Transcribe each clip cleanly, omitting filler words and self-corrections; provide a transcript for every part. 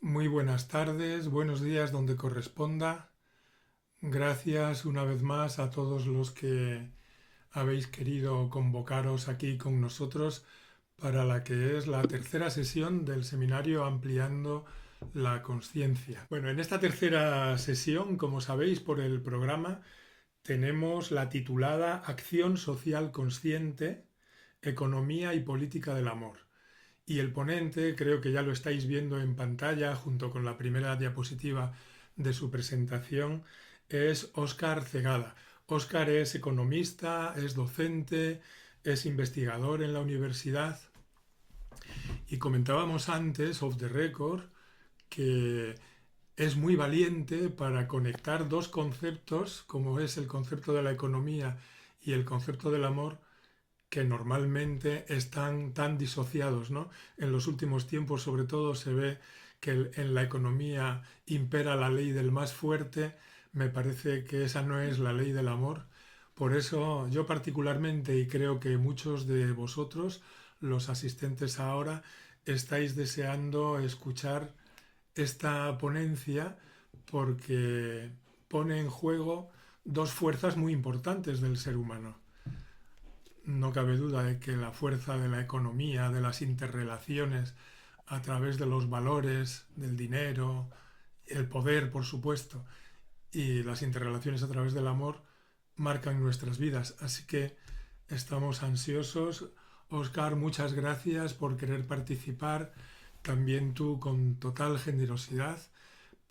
Muy buenas tardes, buenos días donde corresponda. Gracias una vez más a todos los que habéis querido convocaros aquí con nosotros para la que es la tercera sesión del seminario Ampliando la Conciencia. Bueno, en esta tercera sesión, como sabéis por el programa, tenemos la titulada Acción Social Consciente, Economía y Política del Amor. Y el ponente, creo que ya lo estáis viendo en pantalla junto con la primera diapositiva de su presentación, es Óscar Cegada. Óscar es economista, es docente, es investigador en la universidad y comentábamos antes, off the record, que es muy valiente para conectar dos conceptos, como es el concepto de la economía y el concepto del amor, que normalmente están tan disociados, ¿no? En los últimos tiempos, sobre todo, se ve que en la economía impera la ley del más fuerte. Me parece que esa no es la ley del amor. Por eso yo particularmente, y creo que muchos de vosotros, los asistentes ahora, estáis deseando escuchar esta ponencia porque pone en juego dos fuerzas muy importantes del ser humano. No cabe duda de que la fuerza de la economía, de las interrelaciones a través de los valores, del dinero, el poder, por supuesto, y las interrelaciones a través del amor marcan nuestras vidas. Así que estamos ansiosos. Oscar, muchas gracias por querer participar, también tú con total generosidad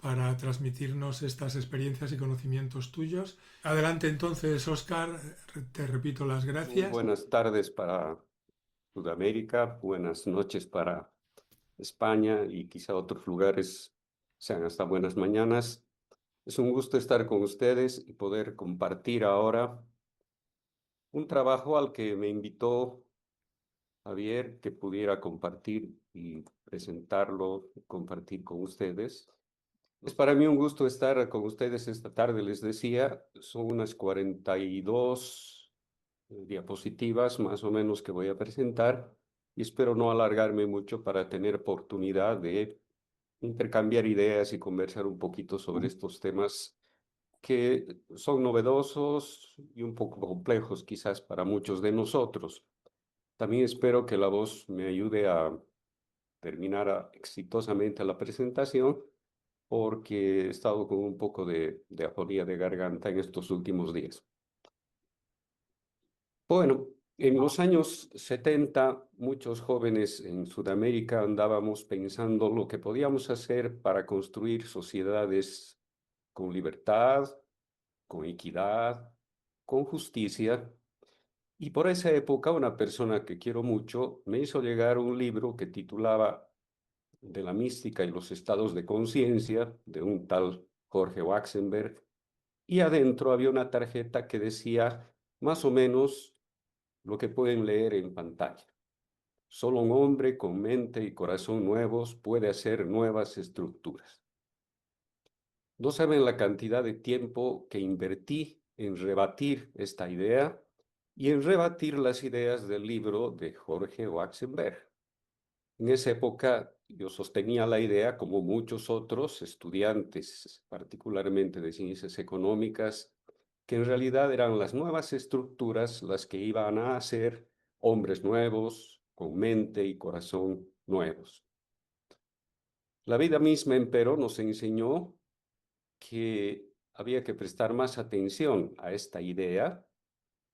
para transmitirnos estas experiencias y conocimientos tuyos. Adelante entonces, Oscar, te repito las Muy gracias. buenas tardes para Sudamérica, buenas noches para España y quizá otros lugares sean hasta buenas mañanas. Es un gusto estar con ustedes y poder compartir ahora un trabajo al que me invitó Javier, que pudiera compartir y presentarlo, compartir con ustedes. Es para mí un gusto estar con ustedes esta tarde, les decía, son unas 42 diapositivas más o menos que voy a presentar y espero no alargarme mucho para tener oportunidad de intercambiar ideas y conversar un poquito sobre estos temas que son novedosos y un poco complejos quizás para muchos de nosotros. También espero que la voz me ayude a terminar exitosamente la presentación porque he estado con un poco de afonía de garganta en estos últimos días. Bueno, en los años 70, muchos jóvenes en Sudamérica andábamos pensando lo que podíamos hacer para construir sociedades con libertad, con equidad, con justicia. Y por esa época, una persona que quiero mucho me hizo llegar un libro que titulaba De la mística y los estados de conciencia, de un tal Jorge Waxenberg, y adentro había una tarjeta que decía más o menos lo que pueden leer en pantalla. Solo un hombre con mente y corazón nuevos puede hacer nuevas estructuras. No saben la cantidad de tiempo que invertí en rebatir esta idea y en rebatir las ideas del libro de Jorge Waxenberg. En esa época yo sostenía la idea, como muchos otros estudiantes, particularmente de ciencias económicas, que en realidad eran las nuevas estructuras las que iban a hacer hombres nuevos, con mente y corazón nuevos. La vida misma, empero, nos enseñó que había que prestar más atención a esta idea,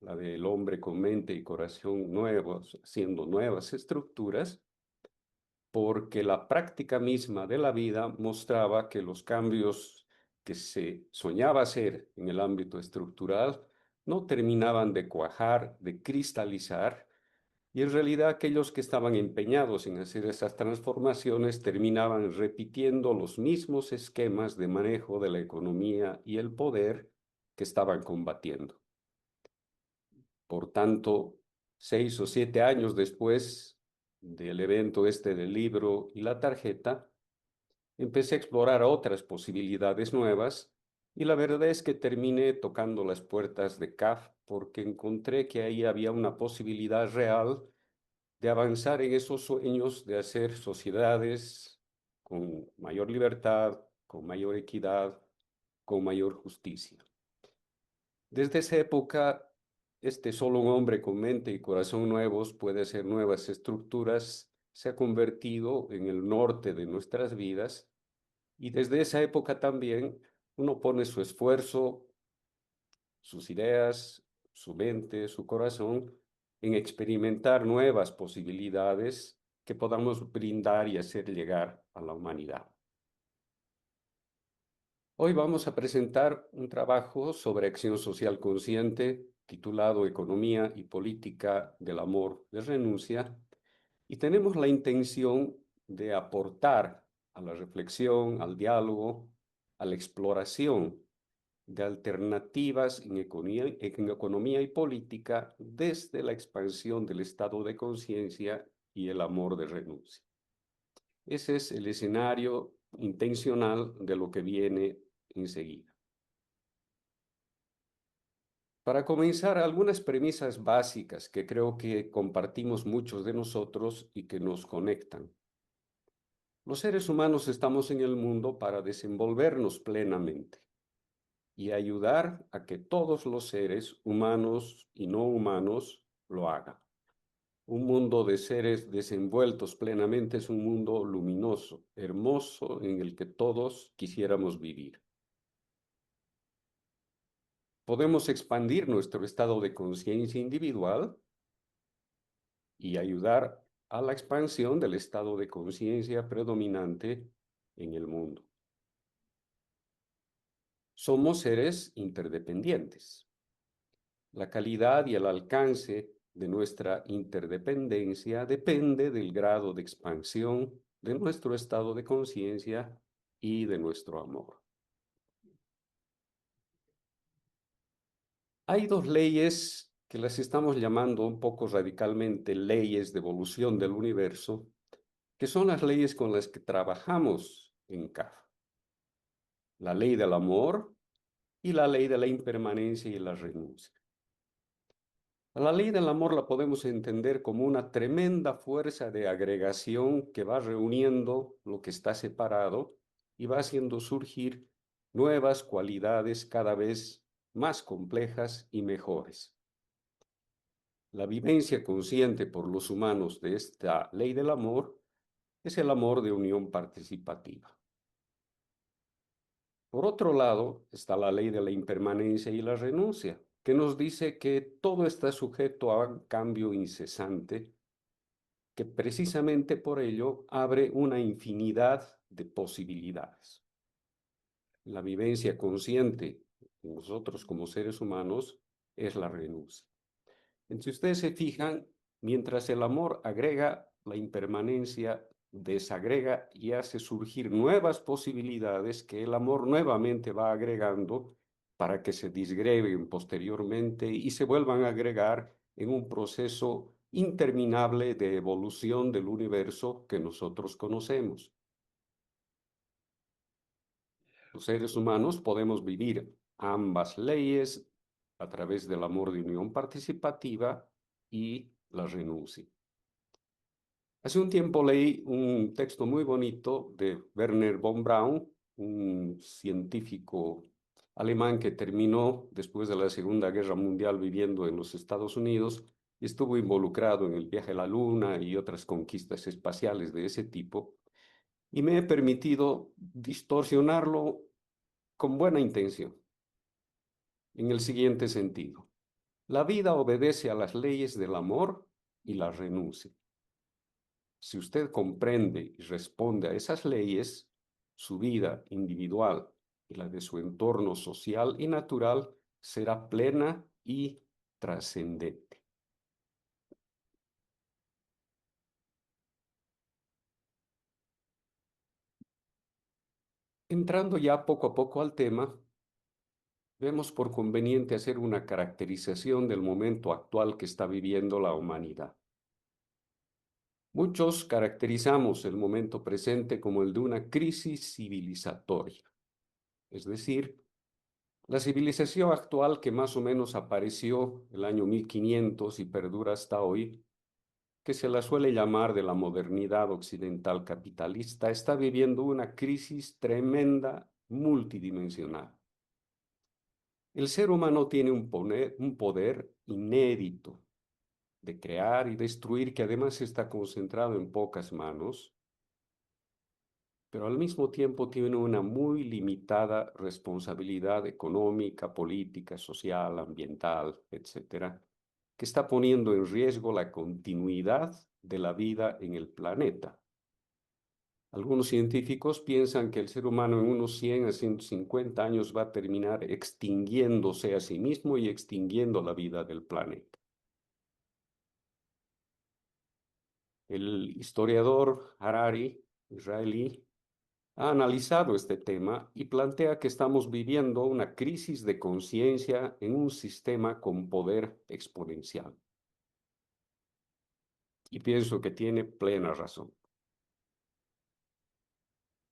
la del hombre con mente y corazón nuevos, haciendo nuevas estructuras, porque la práctica misma de la vida mostraba que los cambios que se soñaba hacer en el ámbito estructural no terminaban de cuajar, de cristalizar, y en realidad aquellos que estaban empeñados en hacer esas transformaciones terminaban repitiendo los mismos esquemas de manejo de la economía y el poder que estaban combatiendo. Por tanto, 6 o 7 años después del evento este del libro y la tarjeta, empecé a explorar otras posibilidades nuevas y la verdad es que terminé tocando las puertas de CAF porque encontré que ahí había una posibilidad real de avanzar en esos sueños de hacer sociedades con mayor libertad, con mayor equidad, con mayor justicia. Desde esa época, solo un hombre con mente y corazón nuevos puede hacer nuevas estructuras, se ha convertido en el norte de nuestras vidas, y desde esa época también uno pone su esfuerzo, sus ideas, su mente, su corazón en experimentar nuevas posibilidades que podamos brindar y hacer llegar a la humanidad. Hoy vamos a presentar un trabajo sobre acción social consciente titulado Economía y Política del Amor de Renuncia, y tenemos la intención de aportar a la reflexión, al diálogo, a la exploración de alternativas en economía y política desde la expansión del estado de conciencia y el amor de renuncia. Ese es el escenario intencional de lo que viene enseguida. Para comenzar, algunas premisas básicas que creo que compartimos muchos de nosotros y que nos conectan. Los seres humanos estamos en el mundo para desenvolvernos plenamente y ayudar a que todos los seres, humanos y no humanos, lo hagan. Un mundo de seres desenvueltos plenamente es un mundo luminoso, hermoso, en el que todos quisiéramos vivir. Podemos expandir nuestro estado de conciencia individual y ayudar a la expansión del estado de conciencia predominante en el mundo. Somos seres interdependientes. La calidad y el alcance de nuestra interdependencia depende del grado de expansión de nuestro estado de conciencia y de nuestro amor. Hay dos leyes que las estamos llamando un poco radicalmente leyes de evolución del universo, que son las leyes con las que trabajamos en CAF. La ley del amor y la ley de la impermanencia y la renuncia. La ley del amor la podemos entender como una tremenda fuerza de agregación que va reuniendo lo que está separado y va haciendo surgir nuevas cualidades cada vez más complejas y mejores. La vivencia consciente por los humanos de esta ley del amor es el amor de unión participativa. Por otro lado, está la ley de la impermanencia y la renuncia, que nos dice que todo está sujeto a un cambio incesante, que precisamente por ello abre una infinidad de posibilidades. La vivencia consciente en nosotros como seres humanos es la renuncia. Si ustedes se fijan, mientras el amor agrega, la impermanencia desagrega y hace surgir nuevas posibilidades que el amor nuevamente va agregando para que se disgreguen posteriormente y se vuelvan a agregar en un proceso interminable de evolución del universo que nosotros conocemos. Los seres humanos podemos vivir ambas leyes a través del amor de unión participativa y la renuncia. Hace un tiempo leí un texto muy bonito de Werner von Braun, un científico alemán que terminó después de la Segunda Guerra Mundial viviendo en los Estados Unidos y estuvo involucrado en el viaje a la Luna y otras conquistas espaciales de ese tipo, y me he permitido distorsionarlo con buena intención, en el siguiente sentido. La vida obedece a las leyes del amor y la renuncia. Si usted comprende y responde a esas leyes, su vida individual y la de su entorno social y natural será plena y trascendente. Entrando ya poco a poco al tema, vemos por conveniente hacer una caracterización del momento actual que está viviendo la humanidad. Muchos caracterizamos el momento presente como el de una crisis civilizatoria, es decir, la civilización actual que más o menos apareció el año 1500 y perdura hasta hoy, que se la suele llamar de la modernidad occidental capitalista, está viviendo una crisis tremenda, multidimensional. El ser humano tiene un poder inédito de crear y destruir que además está concentrado en pocas manos, pero al mismo tiempo tiene una muy limitada responsabilidad económica, política, social, ambiental, etcétera, que está poniendo en riesgo la continuidad de la vida en el planeta. Algunos científicos piensan que el ser humano en unos 100 a 150 años va a terminar extinguiéndose a sí mismo y extinguiendo la vida del planeta. El historiador Harari, israelí, ha analizado este tema y plantea que estamos viviendo una crisis de conciencia en un sistema con poder exponencial. Y pienso que tiene plena razón.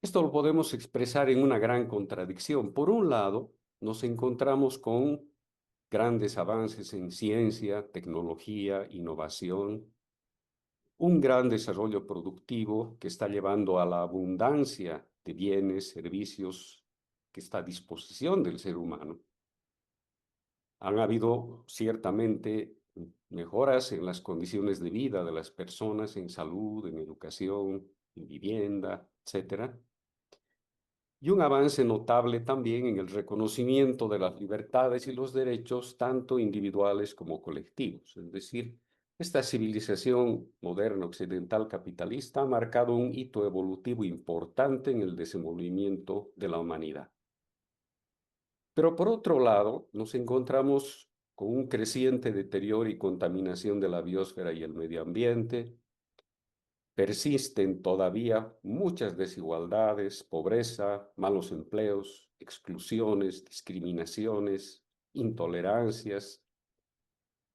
Esto lo podemos expresar en una gran contradicción. Por un lado, nos encontramos con grandes avances en ciencia, tecnología, innovación, un gran desarrollo productivo que está llevando a la abundancia de bienes, servicios que está a disposición del ser humano. Han habido ciertamente mejoras en las condiciones de vida de las personas, en salud, en educación, en vivienda, etcétera. Y un avance notable también en el reconocimiento de las libertades y los derechos, tanto individuales como colectivos. Es decir, esta civilización moderna occidental capitalista ha marcado un hito evolutivo importante en el desenvolvimiento de la humanidad. Pero por otro lado, nos encontramos con un creciente deterioro y contaminación de la biosfera y el medio ambiente. Persisten todavía muchas desigualdades, pobreza, malos empleos, exclusiones, discriminaciones, intolerancias.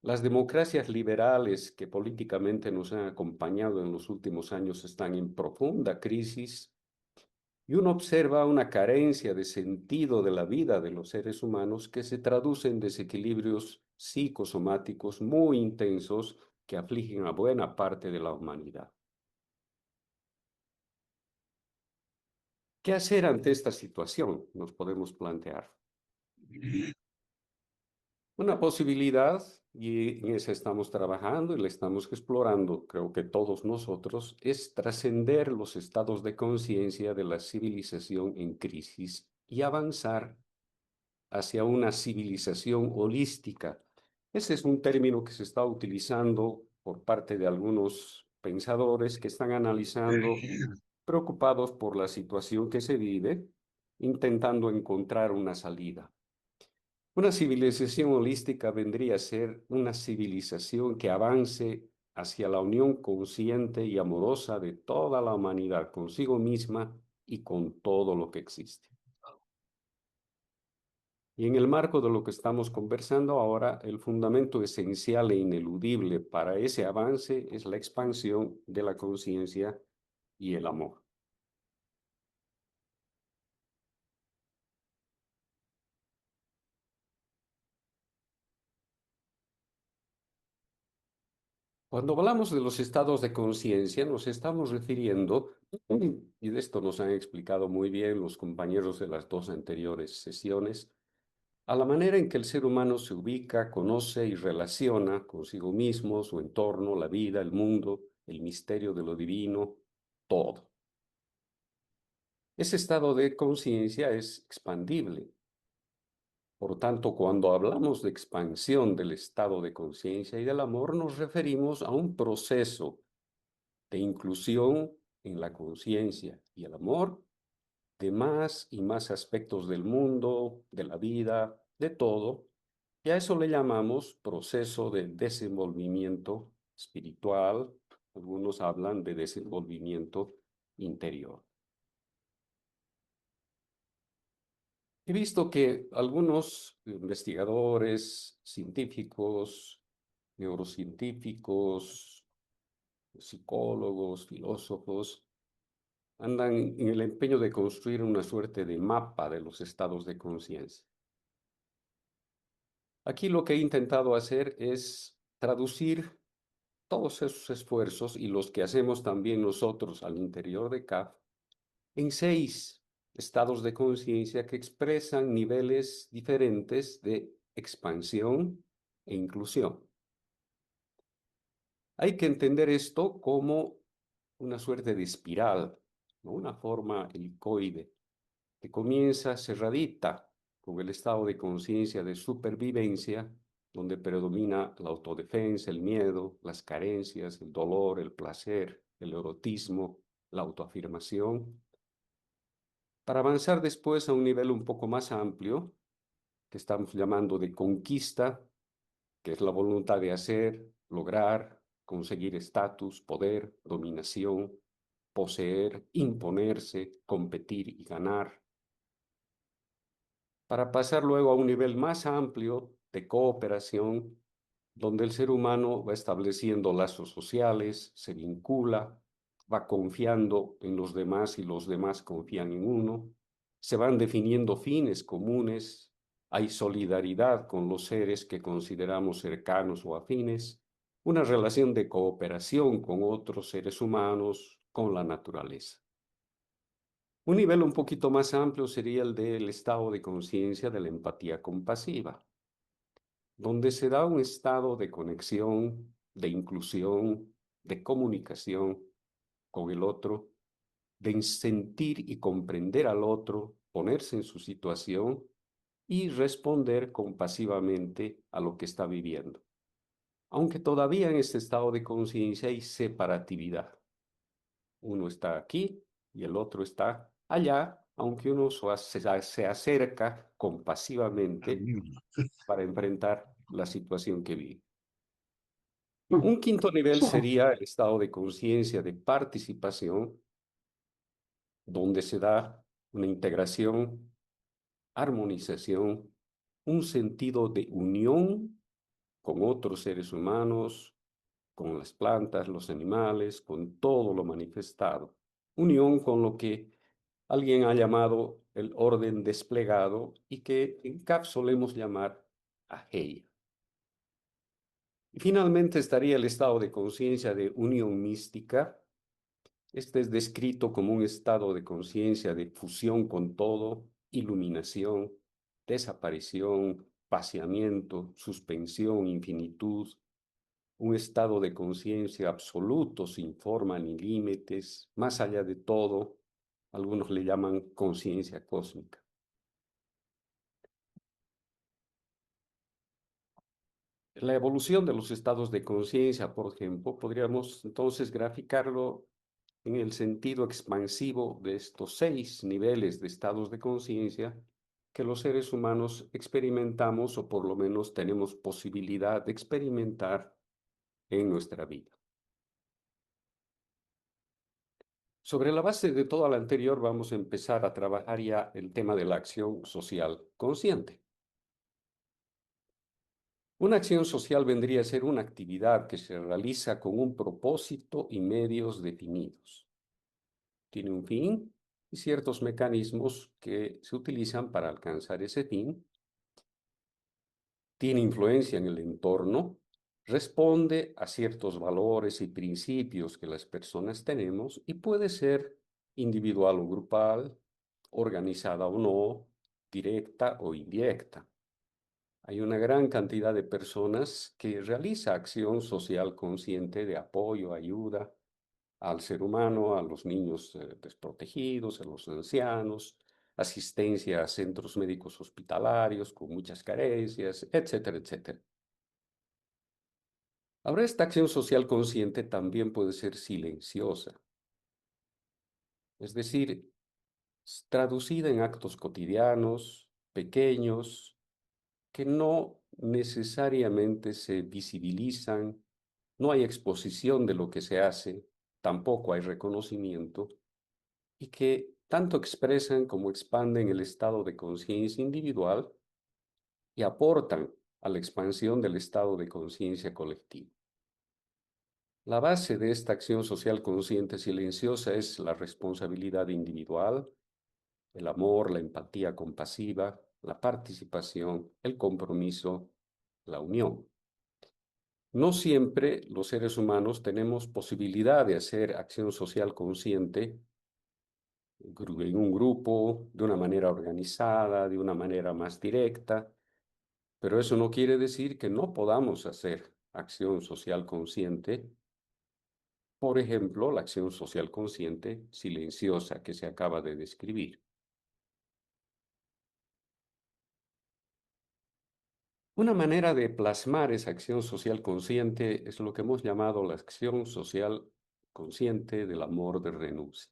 Las democracias liberales que políticamente nos han acompañado en los últimos años están en profunda crisis y uno observa una carencia de sentido de la vida de los seres humanos que se traduce en desequilibrios psicosomáticos muy intensos que afligen a buena parte de la humanidad. ¿Qué hacer ante esta situación? Nos podemos plantear. Una posibilidad, y en esa estamos trabajando y la estamos explorando, creo que todos nosotros, es trascender los estados de conciencia de la civilización en crisis y avanzar hacia una civilización holística. Ese es un término que se está utilizando por parte de algunos pensadores que están analizando, preocupados por la situación que se vive, intentando encontrar una salida. Una civilización holística vendría a ser una civilización que avance hacia la unión consciente y amorosa de toda la humanidad consigo misma y con todo lo que existe. Y en el marco de lo que estamos conversando ahora, el fundamento esencial e ineludible para ese avance es la expansión de la conciencia y el amor. Cuando hablamos de los estados de conciencia, nos estamos refiriendo, y de esto nos han explicado muy bien los compañeros de las dos anteriores sesiones, a la manera en que el ser humano se ubica, conoce y relaciona consigo mismo, su entorno, la vida, el mundo, el misterio de lo divino, todo. Ese estado de conciencia es expandible. Por tanto, cuando hablamos de expansión del estado de conciencia y del amor, nos referimos a un proceso de inclusión en la conciencia y el amor de más y más aspectos del mundo, de la vida, de todo, y a eso le llamamos proceso de desenvolvimiento espiritual. Algunos hablan de desenvolvimiento interior. He visto que algunos investigadores, científicos, neurocientíficos, psicólogos, filósofos, andan en el empeño de construir una suerte de mapa de los estados de conciencia. Aquí lo que he intentado hacer es traducir todos esos esfuerzos y los que hacemos también nosotros al interior de CAF en 6 estados de conciencia que expresan niveles diferentes de expansión e inclusión. Hay que entender esto como una suerte de espiral, ¿no? Una forma helicoide que comienza cerradita con el estado de conciencia de supervivencia, donde predomina la autodefensa, el miedo, las carencias, el dolor, el placer, el erotismo, la autoafirmación, para avanzar después a un nivel un poco más amplio, que estamos llamando de conquista, que es la voluntad de hacer, lograr, conseguir estatus, poder, dominación, poseer, imponerse, competir y ganar, para pasar luego a un nivel más amplio de cooperación, donde el ser humano va estableciendo lazos sociales, se vincula, va confiando en los demás y los demás confían en uno, se van definiendo fines comunes, hay solidaridad con los seres que consideramos cercanos o afines, una relación de cooperación con otros seres humanos, con la naturaleza. Un nivel un poquito más amplio sería el del estado de conciencia de la empatía compasiva, donde se da un estado de conexión, de inclusión, de comunicación con el otro, de sentir y comprender al otro, ponerse en su situación y responder compasivamente a lo que está viviendo. Aunque todavía en este estado de conciencia hay separatividad. Uno está aquí y el otro está allá, aunque uno se acerca compasivamente para enfrentar la situación que vive. Un quinto nivel sería el estado de conciencia de participación, donde se da una integración, armonización, un sentido de unión con otros seres humanos, con las plantas, los animales, con todo lo manifestado. Unión con lo que alguien ha llamado el orden desplegado y que en CAP solemos llamar Ageia. Y finalmente estaría el estado de conciencia de unión mística. Este es descrito como un estado de conciencia de fusión con todo, iluminación, desaparición, vaciamiento, suspensión, infinitud, un estado de conciencia absoluto, sin forma ni límites, más allá de todo. Algunos le llaman conciencia cósmica. La evolución de los estados de conciencia, por ejemplo, podríamos entonces graficarlo en el sentido expansivo de estos 6 niveles de estados de conciencia que los seres humanos experimentamos o por lo menos tenemos posibilidad de experimentar en nuestra vida. Sobre la base de todo lo anterior vamos a empezar a trabajar ya el tema de la acción social consciente. Una acción social vendría a ser una actividad que se realiza con un propósito y medios definidos. Tiene un fin y ciertos mecanismos que se utilizan para alcanzar ese fin. Tiene influencia en el entorno, responde a ciertos valores y principios que las personas tenemos y puede ser individual o grupal, organizada o no, directa o indirecta. Hay una gran cantidad de personas que realiza acción social consciente de apoyo, ayuda al ser humano, a los niños desprotegidos, a los ancianos, asistencia a centros médicos hospitalarios con muchas carencias, etcétera, etcétera. Ahora, esta acción social consciente también puede ser silenciosa, es decir, traducida en actos cotidianos, pequeños, que no necesariamente se visibilizan, no hay exposición de lo que se hace, tampoco hay reconocimiento, y que tanto expresan como expanden el estado de conciencia individual y aportan a la expansión del estado de conciencia colectivo. La base de esta acción social consciente silenciosa es la responsabilidad individual, el amor, la empatía compasiva, la participación, el compromiso, la unión. No siempre los seres humanos tenemos posibilidad de hacer acción social consciente en un grupo, de una manera organizada, de una manera más directa, pero eso no quiere decir que no podamos hacer acción social consciente. Por ejemplo, la acción social consciente silenciosa que se acaba de describir. Una manera de plasmar esa acción social consciente es lo que hemos llamado la acción social consciente del amor de renuncia.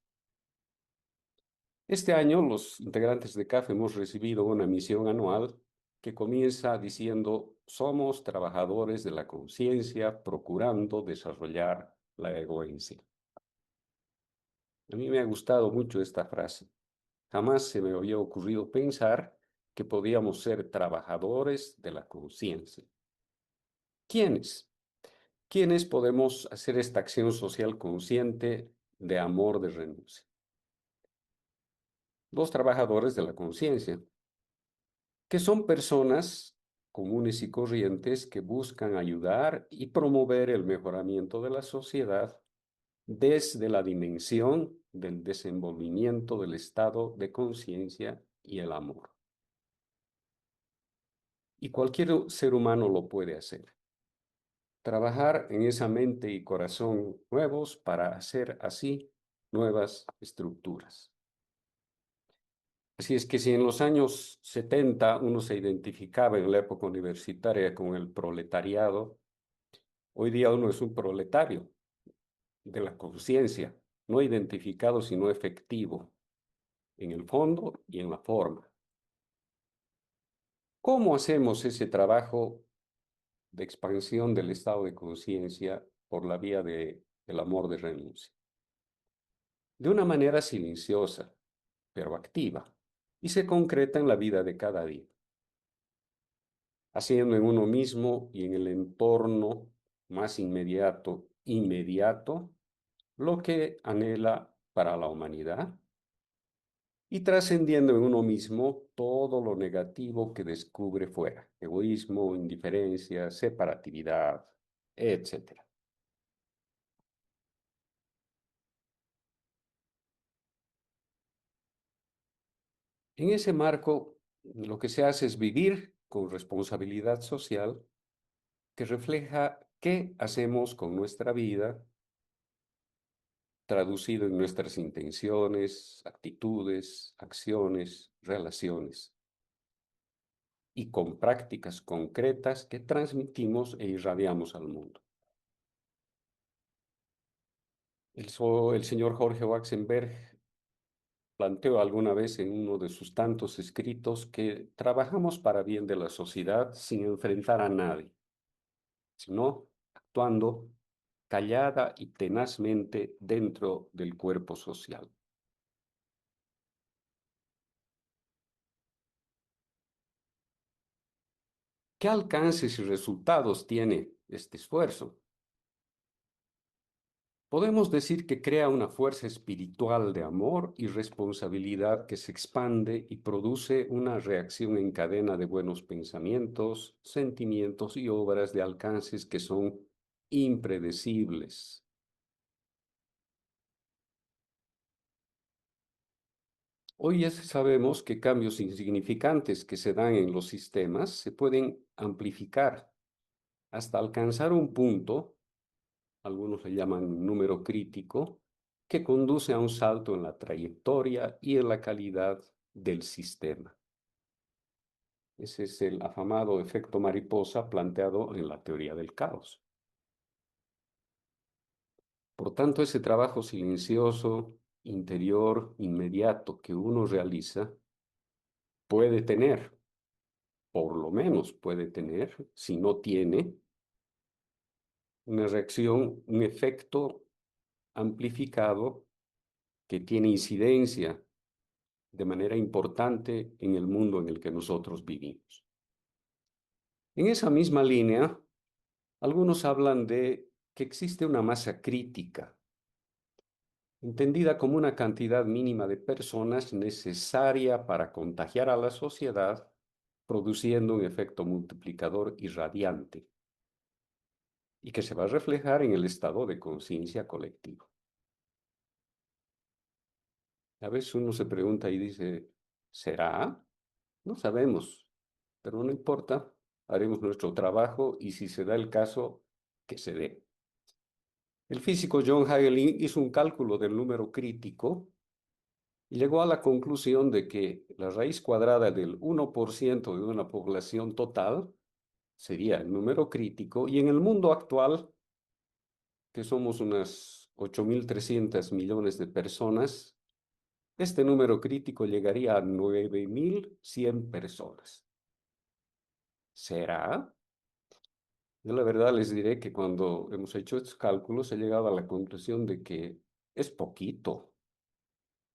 Este año los integrantes de CAF hemos recibido una misión anual que comienza diciendo: somos trabajadores de la conciencia procurando desarrollar la egoísmo. A mí me ha gustado mucho esta frase. Jamás se me había ocurrido pensar que podíamos ser trabajadores de la conciencia. ¿Quiénes? ¿Quiénes podemos hacer esta acción social consciente de amor de renuncia? Los trabajadores de la conciencia, que son personas comunes y corrientes que buscan ayudar y promover el mejoramiento de la sociedad desde la dimensión del desenvolvimiento del estado de conciencia y el amor. Y cualquier ser humano lo puede hacer. Trabajar en esa mente y corazón nuevos para hacer así nuevas estructuras. Así es que si en los años 70 uno se identificaba en la época universitaria con el proletariado, hoy día uno es un proletario de la conciencia, no identificado sino efectivo, en el fondo y en la forma. ¿Cómo hacemos ese trabajo de expansión del estado de conciencia por la vía del amor de renuncia? De una manera silenciosa, pero activa, y se concreta en la vida de cada día, haciendo en uno mismo y en el entorno más inmediato, lo que anhela para la humanidad, y trascendiendo en uno mismo todo lo negativo que descubre fuera: egoísmo, indiferencia, separatividad, etc. En ese marco, lo que se hace es vivir con responsabilidad social que refleja qué hacemos con nuestra vida, traducido en nuestras intenciones, actitudes, acciones, relaciones, y con prácticas concretas que transmitimos e irradiamos al mundo. El señor Jorge Waxenberg planteó alguna vez en uno de sus tantos escritos que trabajamos para bien de la sociedad sin enfrentar a nadie, sino actuando callada y tenazmente dentro del cuerpo social. ¿Qué alcances y resultados tiene este esfuerzo? Podemos decir que crea una fuerza espiritual de amor y responsabilidad que se expande y produce una reacción en cadena de buenos pensamientos, sentimientos y obras de alcances que son impredecibles. Hoy ya sabemos que cambios insignificantes que se dan en los sistemas se pueden amplificar hasta alcanzar un punto, algunos le llaman número crítico, que conduce a un salto en la trayectoria y en la calidad del sistema. Ese es el afamado efecto mariposa planteado en la teoría del caos. Por tanto, ese trabajo silencioso, interior, inmediato que uno realiza puede tener, por lo menos puede tener, si no tiene, una reacción, un efecto amplificado que tiene incidencia de manera importante en el mundo en el que nosotros vivimos. En esa misma línea, algunos hablan de que existe una masa crítica, entendida como una cantidad mínima de personas necesaria para contagiar a la sociedad, produciendo un efecto multiplicador irradiante. y que se va a reflejar en el estado de conciencia colectivo. A veces uno se pregunta y dice, ¿será? No sabemos, pero no importa, haremos nuestro trabajo y si se da el caso, que se dé. El físico John Hagelin hizo un cálculo del número crítico y llegó a la conclusión de que la raíz cuadrada del 1% de una población total sería el número crítico, y en el mundo actual, que somos unas 8.300 millones de personas, este número crítico llegaría a 9.100 personas. ¿Será? Yo la verdad les diré que cuando hemos hecho estos cálculos he llegado a la conclusión de que es poquito.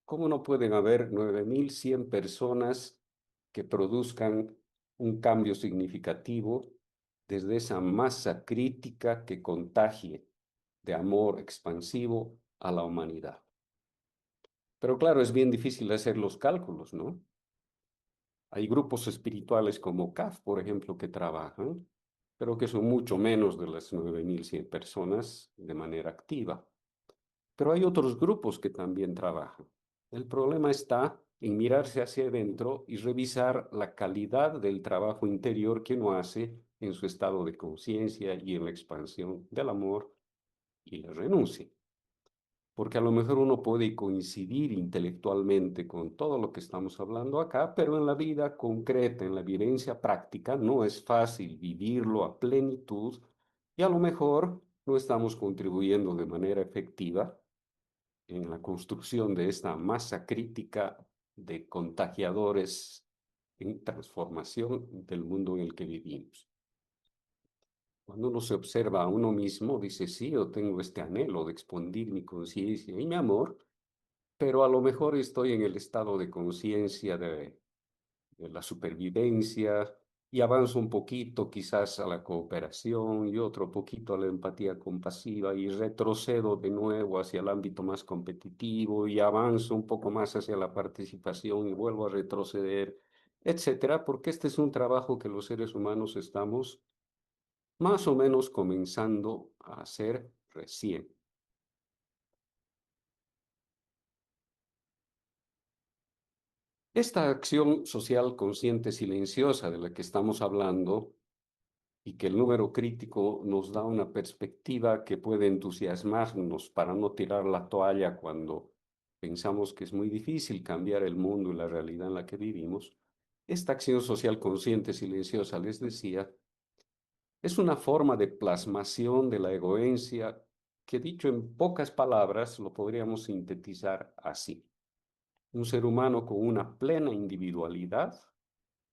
¿Cómo no pueden haber 9.100 personas que produzcan un cambio significativo desde esa masa crítica que contagie de amor expansivo a la humanidad? Pero claro, es bien difícil hacer los cálculos, ¿no? Hay grupos espirituales como CAF, por ejemplo, que trabajan, pero que son mucho menos de las 9.100 personas de manera activa. Pero hay otros grupos que también trabajan. El problema está en mirarse hacia adentro y revisar la calidad del trabajo interior que uno hace en su estado de conciencia y en la expansión del amor y la renuncia. Porque a lo mejor uno puede coincidir intelectualmente con todo lo que estamos hablando acá, pero en la vida concreta, en la vivencia práctica, no es fácil vivirlo a plenitud y a lo mejor no estamos contribuyendo de manera efectiva en la construcción de esta masa crítica de contagiadores en transformación del mundo en el que vivimos. Cuando uno se observa a uno mismo, dice, sí, yo tengo este anhelo de expandir mi conciencia y mi amor, pero a lo mejor estoy en el estado de conciencia de la supervivencia y avanzo un poquito quizás a la cooperación y otro poquito a la empatía compasiva y retrocedo de nuevo hacia el ámbito más competitivo y avanzo un poco más hacia la participación y vuelvo a retroceder, etcétera, porque este es un trabajo que los seres humanos estamos más o menos comenzando a hacer recién. Esta acción social consciente silenciosa de la que estamos hablando y que el número crítico nos da una perspectiva que puede entusiasmarnos para no tirar la toalla cuando pensamos que es muy difícil cambiar el mundo y la realidad en la que vivimos. Esta acción social consciente silenciosa, les decía, es una forma de plasmación de la egoencia que, dicho en pocas palabras, lo podríamos sintetizar así: un ser humano con una plena individualidad,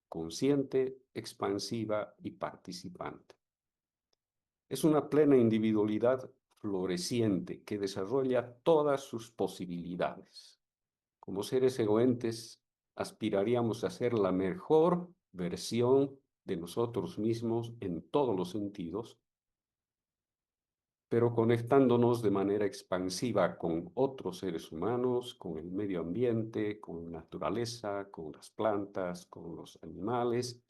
consciente, expansiva y participante. Es una plena individualidad floreciente que desarrolla todas sus posibilidades. Como seres egoentes, aspiraríamos a ser la mejor versión de nosotros mismos en todos los sentidos, pero conectándonos de manera expansiva con otros seres humanos, con el medio ambiente, con la naturaleza, con las plantas, con los animales,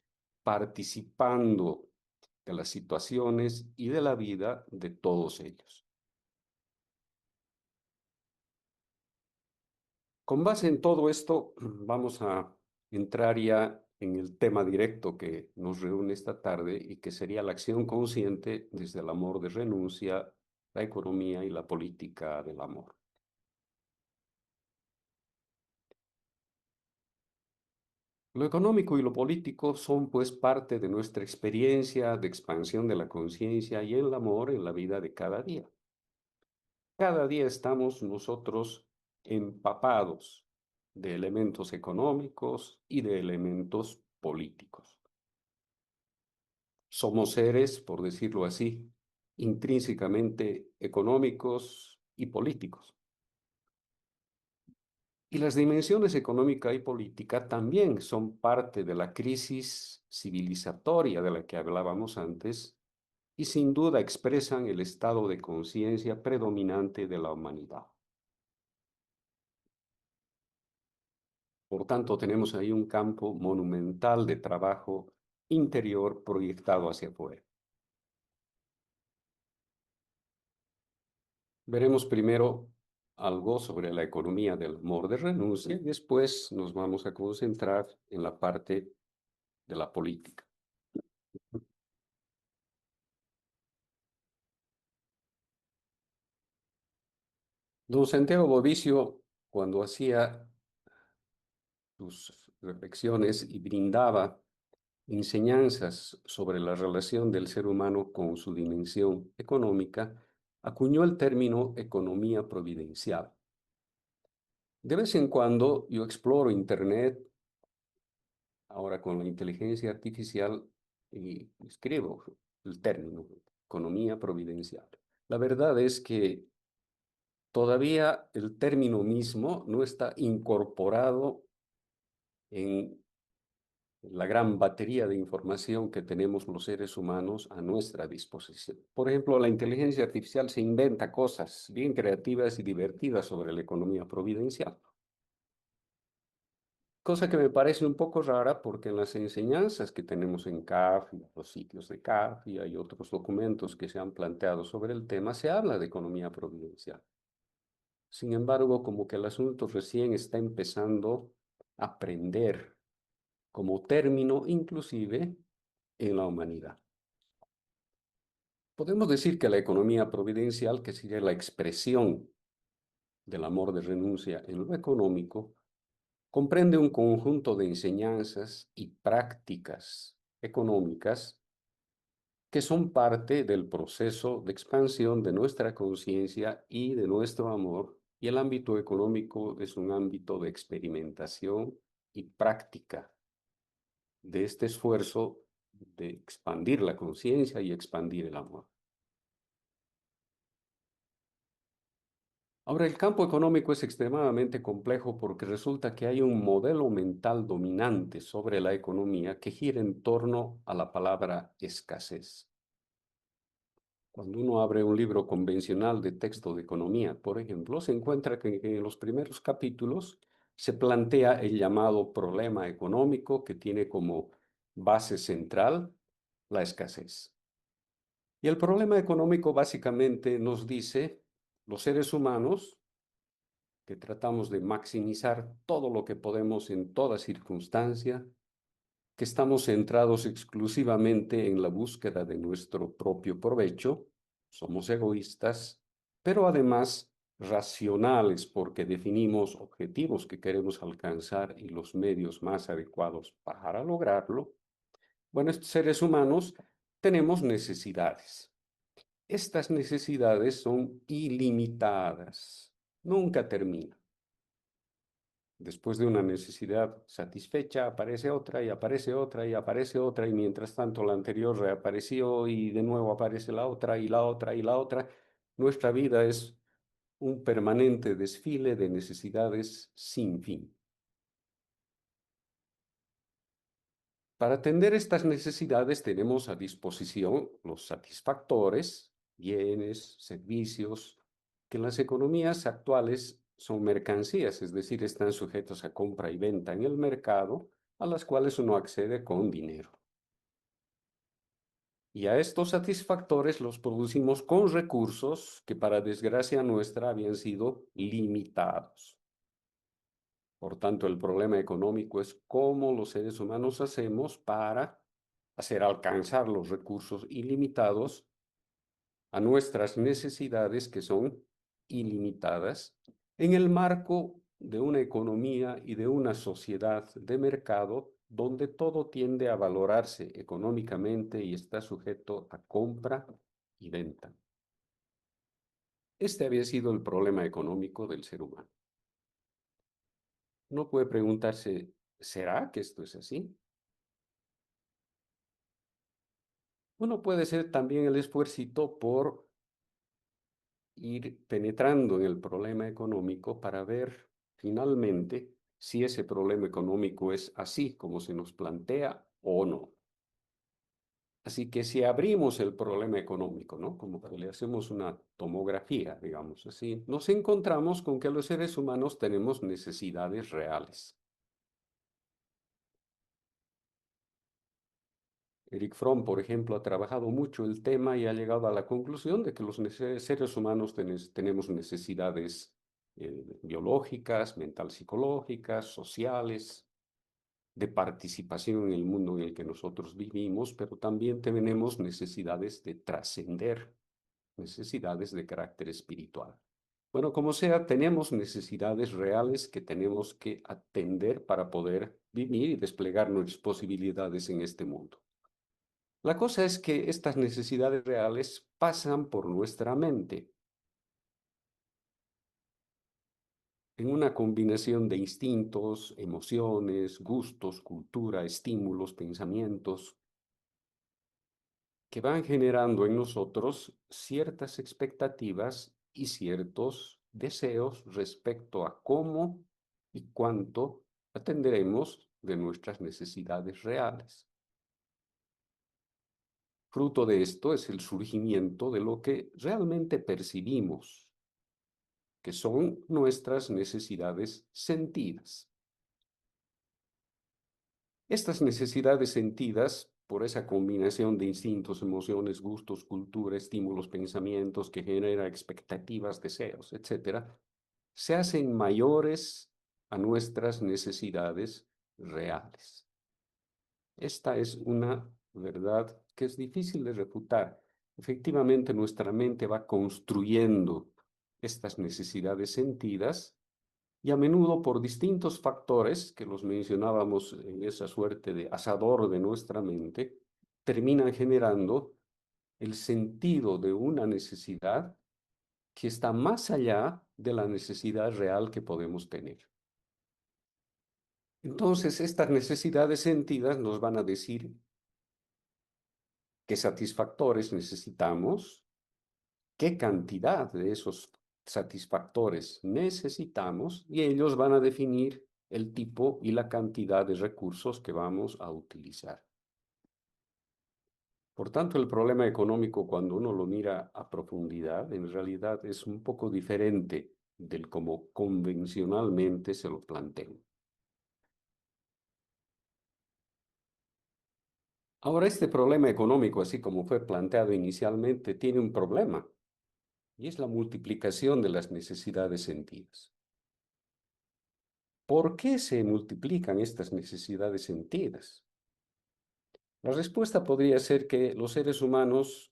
participando de las situaciones y de la vida de todos ellos. Con base en todo esto, vamos a entrar ya en el tema directo que nos reúne esta tarde y que sería la acción consciente desde el amor de renuncia, la economía y la política del amor. Lo económico y lo político son pues parte de nuestra experiencia de expansión de la conciencia y el amor en la vida de cada día. Cada día estamos nosotros empapados de elementos económicos y de elementos políticos. Somos seres, por decirlo así, intrínsecamente económicos y políticos. Y las dimensiones económica y política también son parte de la crisis civilizatoria de la que hablábamos antes y sin duda expresan el estado de conciencia predominante de la humanidad. Por tanto, tenemos ahí un campo monumental de trabajo interior proyectado hacia afuera. Veremos primero algo sobre la economía del amor de renuncia y después nos vamos a concentrar en la parte de la política. Don Santiago Bovicio, cuando hacía sus reflexiones y brindaba enseñanzas sobre la relación del ser humano con su dimensión económica, acuñó el término economía providencial. De vez en cuando yo exploro Internet, ahora con la inteligencia artificial, y escribo el término economía providencial. La verdad es que todavía el término mismo no está incorporado en la gran batería de información que tenemos los seres humanos a nuestra disposición. Por ejemplo, la inteligencia artificial se inventa cosas bien creativas y divertidas sobre la economía providencial, cosa que me parece un poco rara porque en las enseñanzas que tenemos en CAF, los sitios de CAF y hay otros documentos que se han planteado sobre el tema, se habla de economía providencial. Sin embargo, como que el asunto recién está empezando a aprender como término inclusive en la humanidad. Podemos decir que la economía providencial, que sería la expresión del amor de renuncia en lo económico, comprende un conjunto de enseñanzas y prácticas económicas que son parte del proceso de expansión de nuestra conciencia y de nuestro amor, y el ámbito económico es un ámbito de experimentación y práctica de este esfuerzo de expandir la conciencia y expandir el amor. Ahora, el campo económico es extremadamente complejo porque resulta que hay un modelo mental dominante sobre la economía que gira en torno a la palabra escasez. Cuando uno abre un libro convencional de texto de economía, por ejemplo, se encuentra que en los primeros capítulos se plantea el llamado problema económico que tiene como base central la escasez. Y el problema económico básicamente nos dice, los seres humanos, que tratamos de maximizar todo lo que podemos en toda circunstancia, que estamos centrados exclusivamente en la búsqueda de nuestro propio provecho, somos egoístas, pero además racionales porque definimos objetivos que queremos alcanzar y los medios más adecuados para lograrlo. Bueno, estos seres humanos tenemos necesidades. Estas necesidades son ilimitadas, nunca terminan. Después de una necesidad satisfecha, aparece otra y aparece otra y aparece otra y mientras tanto la anterior reapareció y de nuevo aparece la otra y la otra y la otra. Nuestra vida es un permanente desfile de necesidades sin fin. Para atender estas necesidades tenemos a disposición los satisfactores, bienes, servicios, que en las economías actuales son mercancías, es decir, están sujetos a compra y venta en el mercado, a las cuales uno accede con dinero. Y a estos satisfactores los producimos con recursos que para desgracia nuestra habían sido limitados. Por tanto, el problema económico es cómo los seres humanos hacemos para hacer alcanzar los recursos ilimitados a nuestras necesidades que son ilimitadas en el marco de una economía y de una sociedad de mercado donde todo tiende a valorarse económicamente y está sujeto a compra y venta. Este había sido el problema económico del ser humano. Uno puede preguntarse, ¿será que esto es así? Uno puede ser también el esfuercito por ir penetrando en el problema económico para ver finalmente si ese problema económico es así como se nos plantea o no. Así que si abrimos el problema económico, ¿no? Como que le hacemos una tomografía, digamos así, nos encontramos con que los seres humanos tenemos necesidades reales. Eric Fromm, por ejemplo, ha trabajado mucho el tema y ha llegado a la conclusión de que los seres humanos tenemos necesidades biológicas, mental psicológicas, sociales, de participación en el mundo en el que nosotros vivimos, pero también tenemos necesidades de trascender, necesidades de carácter espiritual. Bueno, como sea, tenemos necesidades reales que tenemos que atender para poder vivir y desplegar nuestras posibilidades en este mundo. La cosa es que estas necesidades reales pasan por nuestra mente en una combinación de instintos, emociones, gustos, cultura, estímulos, pensamientos, que van generando en nosotros ciertas expectativas y ciertos deseos respecto a cómo y cuánto atenderemos de nuestras necesidades reales. Fruto de esto es el surgimiento de lo que realmente percibimos, que son nuestras necesidades sentidas. Estas necesidades sentidas, por esa combinación de instintos, emociones, gustos, cultura, estímulos, pensamientos que genera expectativas, deseos, etc., se hacen mayores a nuestras necesidades reales. Esta es una verdad que es difícil de refutar. Efectivamente, nuestra mente va construyendo estas necesidades sentidas y a menudo por distintos factores que los mencionábamos en esa suerte de asador de nuestra mente, terminan generando el sentido de una necesidad que está más allá de la necesidad real que podemos tener. Entonces, estas necesidades sentidas nos van a decir qué satisfactores necesitamos, qué cantidad de esos satisfactores necesitamos y ellos van a definir el tipo y la cantidad de recursos que vamos a utilizar. Por tanto, el problema económico, cuando uno lo mira a profundidad, en realidad es un poco diferente del como convencionalmente se lo plantean. Ahora, este problema económico, así como fue planteado inicialmente, tiene un problema, y es la multiplicación de las necesidades sentidas. ¿Por qué se multiplican estas necesidades sentidas? La respuesta podría ser que los seres humanos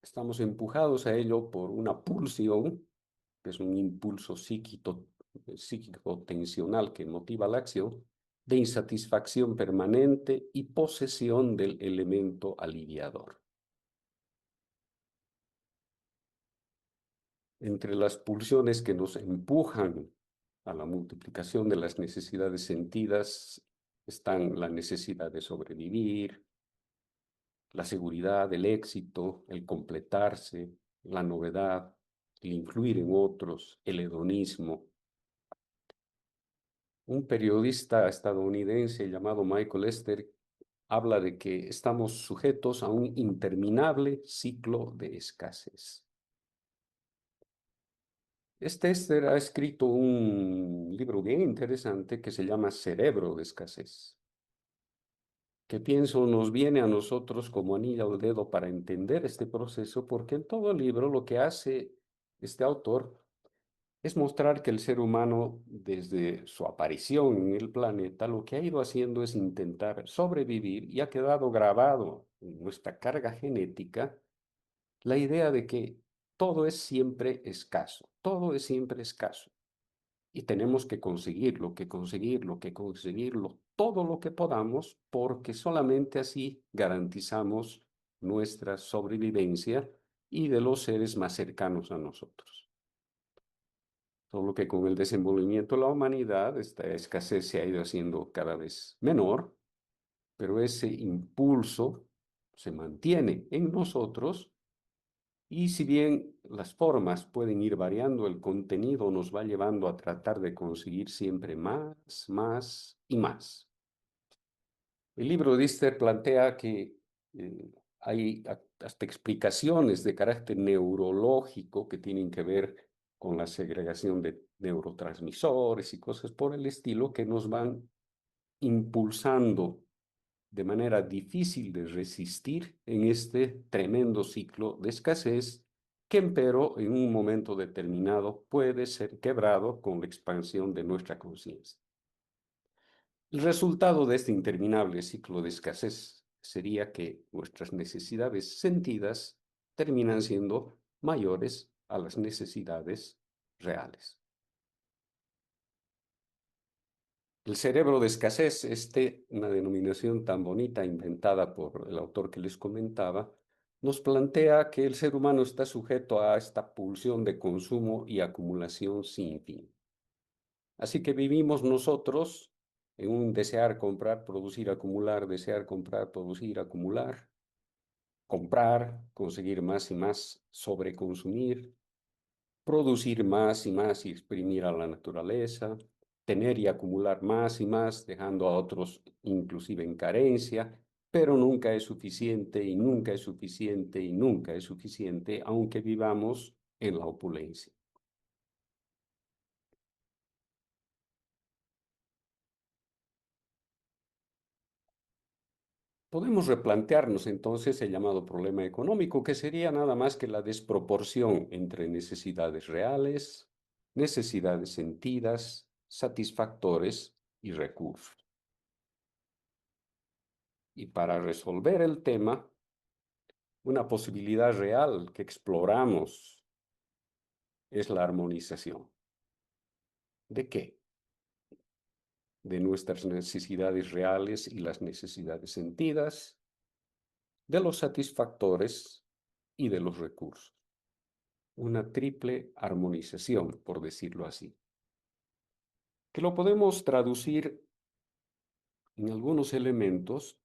estamos empujados a ello por una pulsión, que es un impulso psíquico tensional que motiva la acción, de insatisfacción permanente y posesión del elemento aliviador. Entre las pulsiones que nos empujan a la multiplicación de las necesidades sentidas están la necesidad de sobrevivir, la seguridad, el éxito, el completarse, la novedad, el influir en otros, el hedonismo. Un periodista estadounidense llamado Michael Esther habla de que estamos sujetos a un interminable ciclo de escasez. Esther ha escrito un libro bien interesante que se llama Cerebro de Escasez, que pienso nos viene a nosotros como anillo al dedo para entender este proceso, porque en todo el libro lo que hace este autor es mostrar que el ser humano, desde su aparición en el planeta, lo que ha ido haciendo es intentar sobrevivir y ha quedado grabado en nuestra carga genética la idea de que todo es siempre escaso, todo es siempre escaso. Y tenemos que conseguirlo, que conseguirlo, que conseguirlo, todo lo que podamos, porque solamente así garantizamos nuestra sobrevivencia y de los seres más cercanos a nosotros. Solo que con el desenvolvimiento de la humanidad, esta escasez se ha ido haciendo cada vez menor, pero ese impulso se mantiene en nosotros. Y si bien las formas pueden ir variando, el contenido nos va llevando a tratar de conseguir siempre más, más y más. El libro de Dister plantea que hay hasta explicaciones de carácter neurológico que tienen que ver con la segregación de neurotransmisores y cosas por el estilo que nos van impulsando de manera difícil de resistir en este tremendo ciclo de escasez que empero en un momento determinado puede ser quebrado con la expansión de nuestra conciencia. El resultado de este interminable ciclo de escasez sería que nuestras necesidades sentidas terminan siendo mayores a las necesidades reales. El cerebro de escasez, una denominación tan bonita inventada por el autor que les comentaba, nos plantea que el ser humano está sujeto a esta pulsión de consumo y acumulación sin fin. Así que vivimos nosotros en un desear, comprar, producir, acumular, desear, comprar, producir, acumular, comprar, conseguir más y más, sobreconsumir, producir más y más y exprimir a la naturaleza, tener y acumular más y más, dejando a otros inclusive en carencia, pero nunca es suficiente y nunca es suficiente y nunca es suficiente, aunque vivamos en la opulencia. Podemos replantearnos entonces el llamado problema económico, que sería nada más que la desproporción entre necesidades reales, necesidades sentidas, satisfactores y recursos. Y para resolver el tema, una posibilidad real que exploramos es la armonización. ¿De qué? De nuestras necesidades reales y las necesidades sentidas, de los satisfactores y de los recursos. Una triple armonización, por decirlo así, que lo podemos traducir en algunos elementos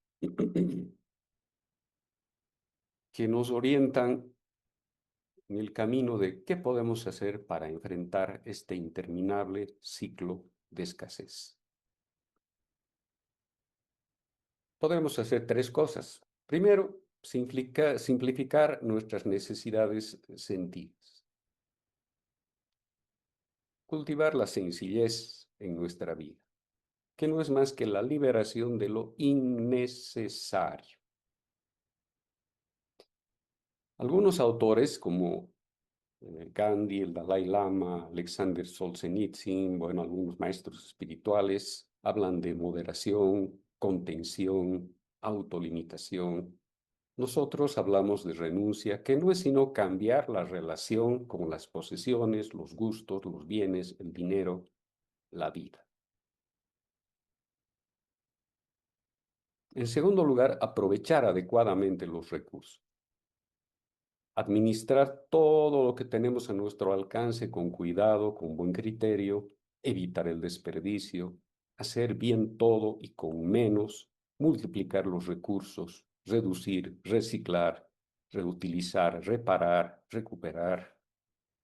que nos orientan en el camino de qué podemos hacer para enfrentar este interminable ciclo de escasez. Podemos hacer tres cosas. Primero, simplificar nuestras necesidades sentidas. Cultivar la sencillez en nuestra vida, que no es más que la liberación de lo innecesario. Algunos autores, como Gandhi, el Dalai Lama, Alexander Solzhenitsyn, bueno, algunos maestros espirituales, hablan de moderación, contención, autolimitación. Nosotros hablamos de renuncia, que no es sino cambiar la relación con las posesiones, los gustos, los bienes, el dinero, la vida. En segundo lugar, aprovechar adecuadamente los recursos. Administrar todo lo que tenemos a nuestro alcance con cuidado, con buen criterio, evitar el desperdicio, hacer bien todo y con menos, multiplicar los recursos, reducir, reciclar, reutilizar, reparar, recuperar,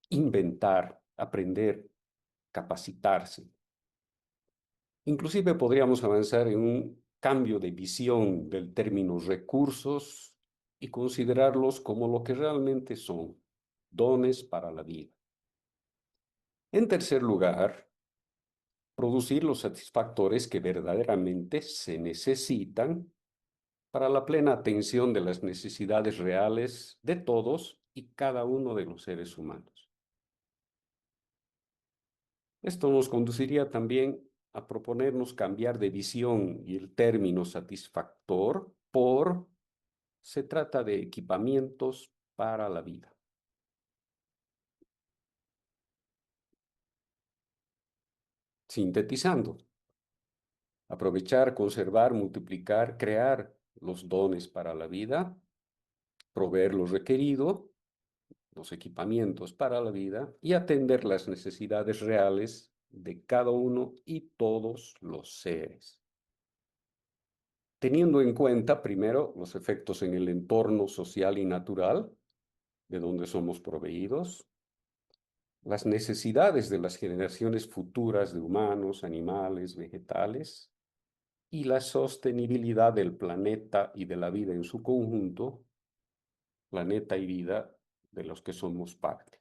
inventar, aprender, capacitarse. Inclusive podríamos avanzar en un cambio de visión del término recursos y considerarlos como lo que realmente son, dones para la vida. En tercer lugar, producir los satisfactores que verdaderamente se necesitan para la plena atención de las necesidades reales de todos y cada uno de los seres humanos. Esto nos conduciría también a proponernos cambiar de visión y el término satisfactor por se trata de equipamientos para la vida. Sintetizando, aprovechar, conservar, multiplicar, crear los dones para la vida, proveer lo requerido, los equipamientos para la vida y atender las necesidades reales de cada uno y todos los seres. Teniendo en cuenta, primero, los efectos en el entorno social y natural, de donde somos proveídos, las necesidades de las generaciones futuras de humanos, animales, vegetales, y la sostenibilidad del planeta y de la vida en su conjunto, planeta y vida de los que somos parte.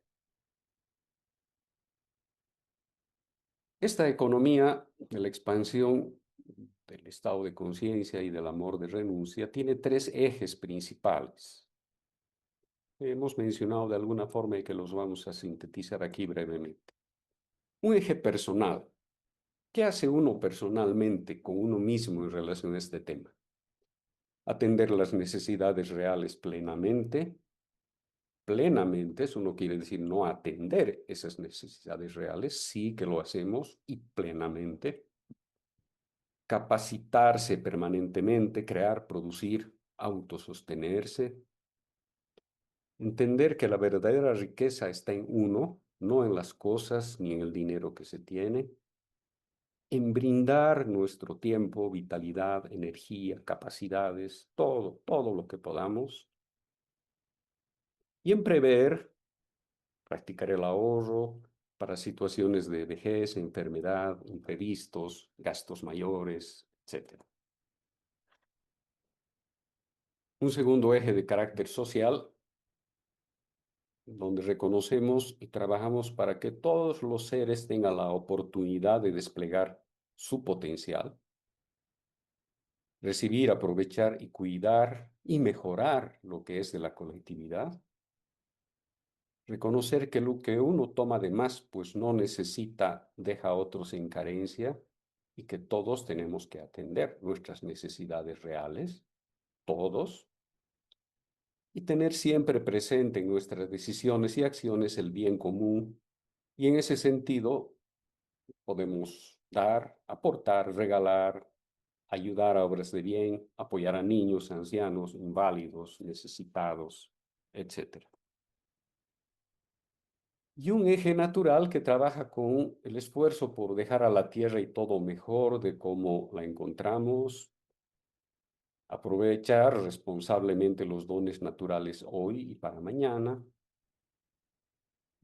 Esta economía de la expansión del estado de conciencia y del amor de renuncia, tiene tres ejes principales. Hemos mencionado de alguna forma y que los vamos a sintetizar aquí brevemente. Un eje personal. ¿Qué hace uno personalmente con uno mismo en relación a este tema? Atender las necesidades reales plenamente. Plenamente, eso no quiere decir no atender esas necesidades reales, sí que lo hacemos y plenamente. Capacitarse permanentemente, crear, producir, autosostenerse. Entender que la verdadera riqueza está en uno, no en las cosas ni en el dinero que se tiene. En brindar nuestro tiempo, vitalidad, energía, capacidades, todo lo que podamos. Y en prever, practicar el ahorro para situaciones de vejez, enfermedad, imprevistos, gastos mayores, etc. Un segundo eje de carácter social, donde reconocemos y trabajamos para que todos los seres tengan la oportunidad de desplegar su potencial, recibir, aprovechar y cuidar y mejorar lo que es de la colectividad. Reconocer que lo que uno toma de más, pues no necesita, deja a otros en carencia y que todos tenemos que atender nuestras necesidades reales, todos, y tener siempre presente en nuestras decisiones y acciones el bien común. Y en ese sentido podemos dar, aportar, regalar, ayudar a obras de bien, apoyar a niños, ancianos, inválidos, necesitados, etc. Y un eje natural que trabaja con el esfuerzo por dejar a la tierra y todo mejor de cómo la encontramos, aprovechar responsablemente los dones naturales hoy y para mañana,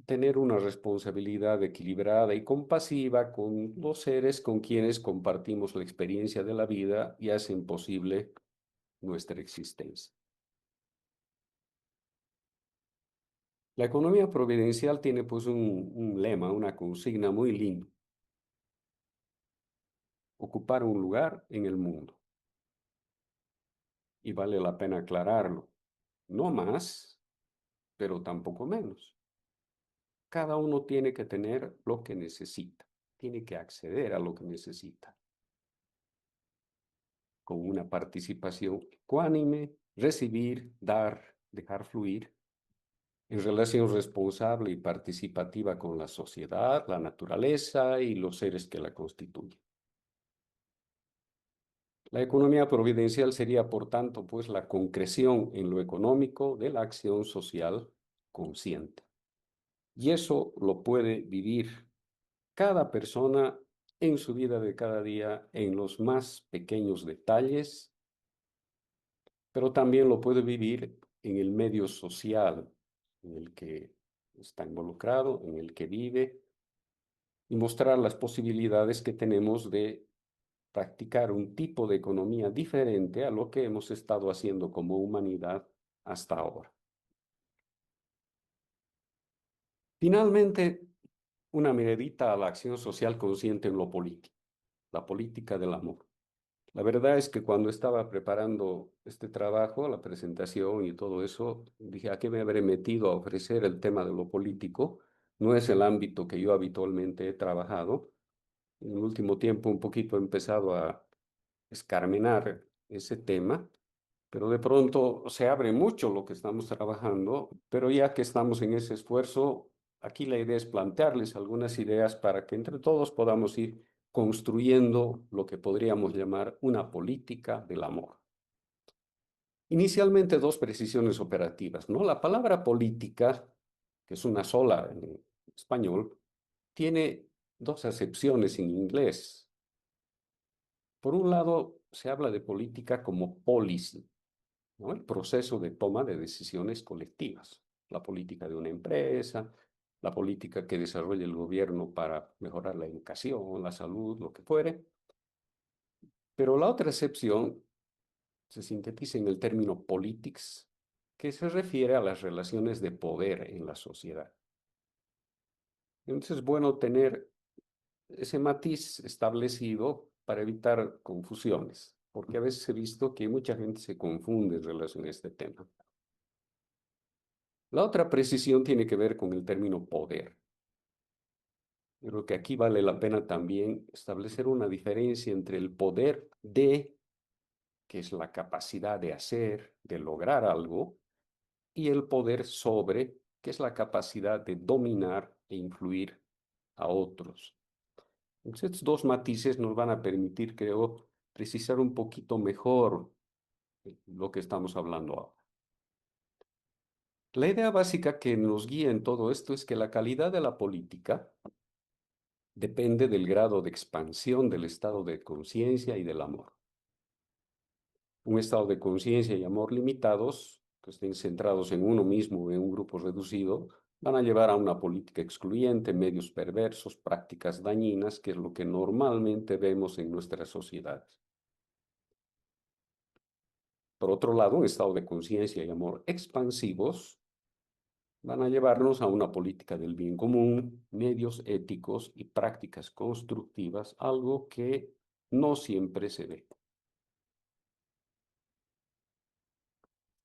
tener una responsabilidad equilibrada y compasiva con los seres con quienes compartimos la experiencia de la vida y hacen posible nuestra existencia. La economía providencial tiene pues un lema, una consigna muy linda: ocupar un lugar en el mundo. Y vale la pena aclararlo. No más, pero tampoco menos. Cada uno tiene que tener lo que necesita, tiene que acceder a lo que necesita, con una participación ecuánime, recibir, dar, dejar fluir, en relación responsable y participativa con la sociedad, la naturaleza y los seres que la constituyen. La economía providencial sería, por tanto, pues la concreción en lo económico de la acción social consciente. Y eso lo puede vivir cada persona en su vida de cada día, en los más pequeños detalles, pero también lo puede vivir en el medio social en el que está involucrado, en el que vive, y mostrar las posibilidades que tenemos de practicar un tipo de economía diferente a lo que hemos estado haciendo como humanidad hasta ahora. Finalmente, una miradita a la acción social consciente en lo político, la política del amor. La verdad es que cuando estaba preparando este trabajo, la presentación y todo eso, dije, ¿a qué me habré metido a ofrecer el tema de lo político? No es el ámbito que yo habitualmente he trabajado. En el último tiempo un poquito he empezado a escarmenar ese tema, pero de pronto se abre mucho lo que estamos trabajando, pero ya que estamos en ese esfuerzo, aquí la idea es plantearles algunas ideas para que entre todos podamos ir construyendo lo que podríamos llamar una política del amor. Inicialmente dos precisiones operativas, ¿no? La palabra política, que es una sola en español, tiene dos acepciones en inglés. Por un lado, se habla de política como policy, ¿no? El proceso de toma de decisiones colectivas, la política de una empresa, la política que desarrolla el gobierno para mejorar la educación, la salud, lo que fuere. Pero la otra excepción se sintetiza en el término politics, que se refiere a las relaciones de poder en la sociedad. Entonces es bueno tener ese matiz establecido para evitar confusiones, porque a veces he visto que mucha gente se confunde en relación a este tema. La otra precisión tiene que ver con el término poder. Yo creo que aquí vale la pena también establecer una diferencia entre el poder de, que es la capacidad de hacer, de lograr algo, y el poder sobre, que es la capacidad de dominar e influir a otros. Entonces, estos dos matices nos van a permitir, creo, precisar un poquito mejor lo que estamos hablando ahora. La idea básica que nos guía en todo esto es que la calidad de la política depende del grado de expansión del estado de conciencia y del amor. Un estado de conciencia y amor limitados, que estén centrados en uno mismo o en un grupo reducido, van a llevar a una política excluyente, medios perversos, prácticas dañinas, que es lo que normalmente vemos en nuestras sociedades. Por otro lado, un estado de conciencia y amor expansivos van a llevarnos a una política del bien común, medios éticos y prácticas constructivas, algo que no siempre se ve.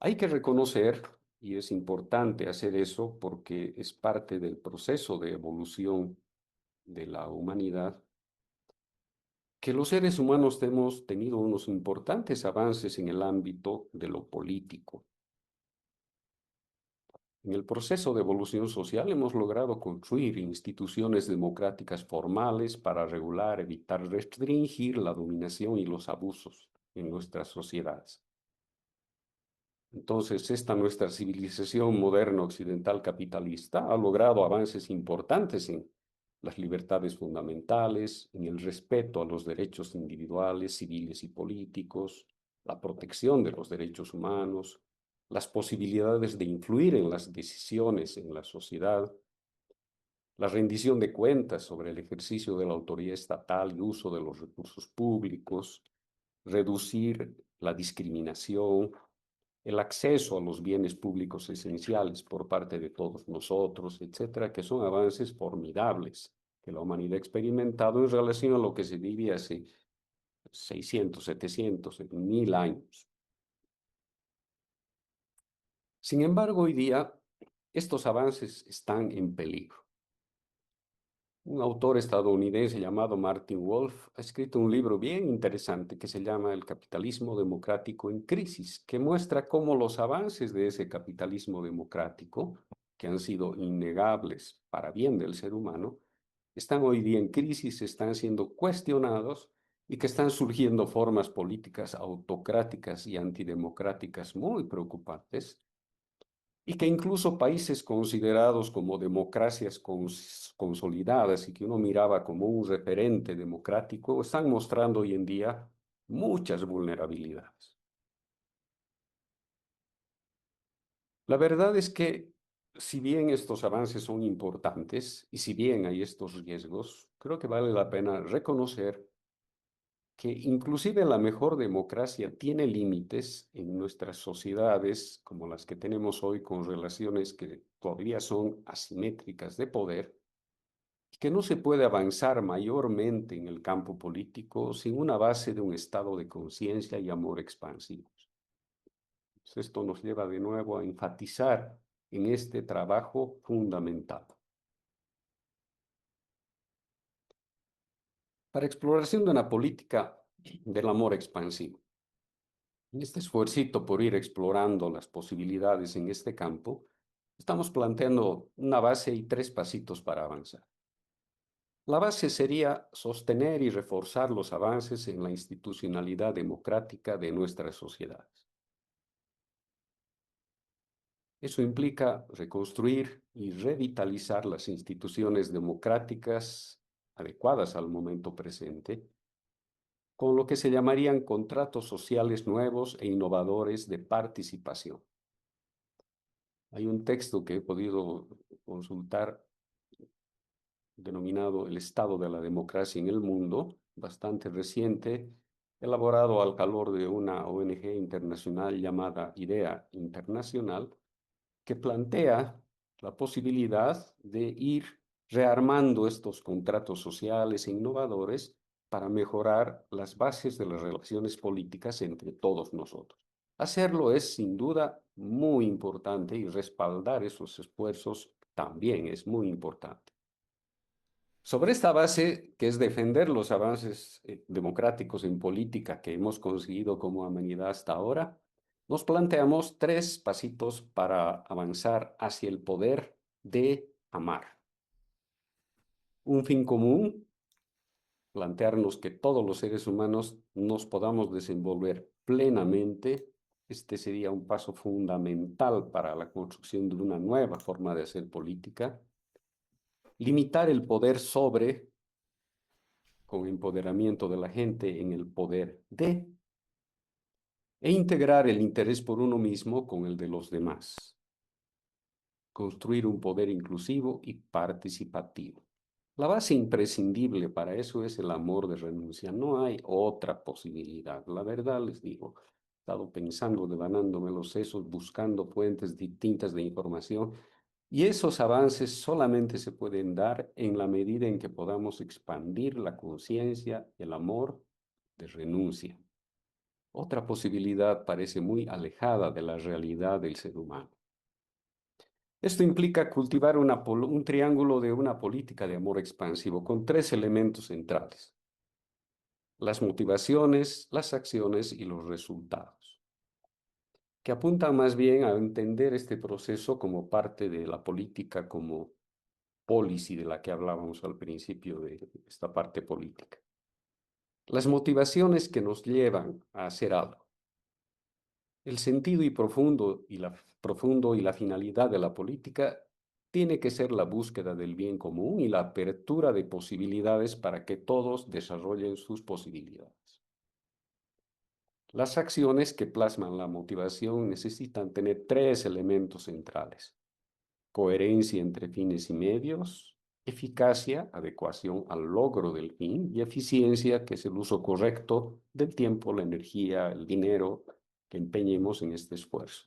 Hay que reconocer, y es importante hacer eso porque es parte del proceso de evolución de la humanidad, que los seres humanos hemos tenido unos importantes avances en el ámbito de lo político. En el proceso de evolución social hemos logrado construir instituciones democráticas formales para regular, evitar, restringir la dominación y los abusos en nuestras sociedades. Entonces, esta nuestra civilización moderna occidental capitalista ha logrado avances importantes en las libertades fundamentales, en el respeto a los derechos individuales, civiles y políticos, la protección de los derechos humanos, las posibilidades de influir en las decisiones en la sociedad, la rendición de cuentas sobre el ejercicio de la autoridad estatal y uso de los recursos públicos, reducir la discriminación, el acceso a los bienes públicos esenciales por parte de todos nosotros, etcétera, que son avances formidables que la humanidad ha experimentado en relación a lo que se vivía hace 600, 700, 1000 años. Sin embargo, hoy día estos avances están en peligro. Un autor estadounidense llamado Martin Wolf ha escrito un libro bien interesante que se llama El capitalismo democrático en crisis, que muestra cómo los avances de ese capitalismo democrático, que han sido innegables para bien del ser humano, están hoy día en crisis, están siendo cuestionados y que están surgiendo formas políticas autocráticas y antidemocráticas muy preocupantes y que incluso países considerados como democracias consolidadas y que uno miraba como un referente democrático, están mostrando hoy en día muchas vulnerabilidades. La verdad es que si bien estos avances son importantes y si bien hay estos riesgos, creo que vale la pena reconocer que inclusive la mejor democracia tiene límites en nuestras sociedades como las que tenemos hoy con relaciones que todavía son asimétricas de poder, y que no se puede avanzar mayormente en el campo político sin una base de un estado de conciencia y amor expansivos. Pues esto nos lleva de nuevo a enfatizar en este trabajo fundamental. Para exploración de una política del amor expansivo. En este esfuercito por ir explorando las posibilidades en este campo, estamos planteando una base y 3 pasitos para avanzar. La base sería sostener y reforzar los avances en la institucionalidad democrática de nuestras sociedades. Eso implica reconstruir y revitalizar las instituciones democráticas adecuadas al momento presente, con lo que se llamarían contratos sociales nuevos e innovadores de participación. Hay un texto que he podido consultar denominado El estado de la democracia en el mundo, bastante reciente, elaborado al calor de una ONG internacional llamada IDEA Internacional, que plantea la posibilidad de ir rearmando estos contratos sociales e innovadores para mejorar las bases de las relaciones políticas entre todos nosotros. Hacerlo es sin duda muy importante y respaldar esos esfuerzos también es muy importante. Sobre esta base, que es defender los avances democráticos en política que hemos conseguido como humanidad hasta ahora, nos planteamos 3 pasitos para avanzar hacia el poder de amar. Un fin común, plantearnos que todos los seres humanos nos podamos desenvolver plenamente. Este sería un paso fundamental para la construcción de una nueva forma de hacer política. Limitar el poder sobre, con empoderamiento de la gente en el poder de, e integrar el interés por uno mismo con el de los demás. Construir un poder inclusivo y participativo. La base imprescindible para eso es el amor de renuncia. No hay otra posibilidad. La verdad les digo, he estado pensando, devanándome los sesos, buscando fuentes distintas de información, y esos avances solamente se pueden dar en la medida en que podamos expandir la conciencia, el amor de renuncia. Otra posibilidad parece muy alejada de la realidad del ser humano. Esto implica cultivar un triángulo de una política de amor expansivo con 3 elementos centrales: las motivaciones, las acciones y los resultados, que apuntan más bien a entender este proceso como parte de la política, como policy de la que hablábamos al principio de esta parte política. Las motivaciones que nos llevan a hacer algo. El sentido profundo y la finalidad de la política tiene que ser la búsqueda del bien común y la apertura de posibilidades para que todos desarrollen sus posibilidades. Las acciones que plasman la motivación necesitan tener 3 elementos centrales: coherencia entre fines y medios, eficacia, adecuación al logro del fin, y eficiencia, que es el uso correcto del tiempo, la energía, el dinero que empeñemos en este esfuerzo.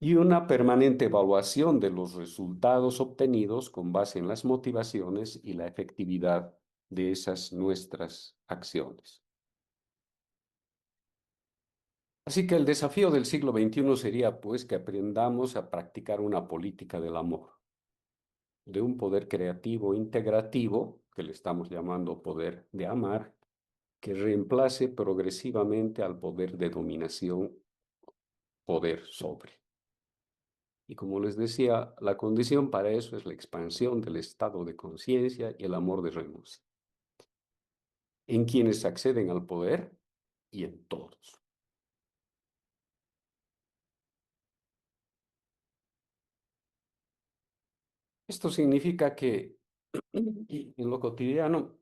Y una permanente evaluación de los resultados obtenidos con base en las motivaciones y la efectividad de esas nuestras acciones. Así que el desafío del siglo XXI sería, pues, que aprendamos a practicar una política del amor, de un poder creativo integrativo, que le estamos llamando poder de amar, que reemplace progresivamente al poder de dominación, poder sobre. Y como les decía, la condición para eso es la expansión del estado de conciencia y el amor de renuncia, en quienes acceden al poder y en todos. Esto significa que en lo cotidiano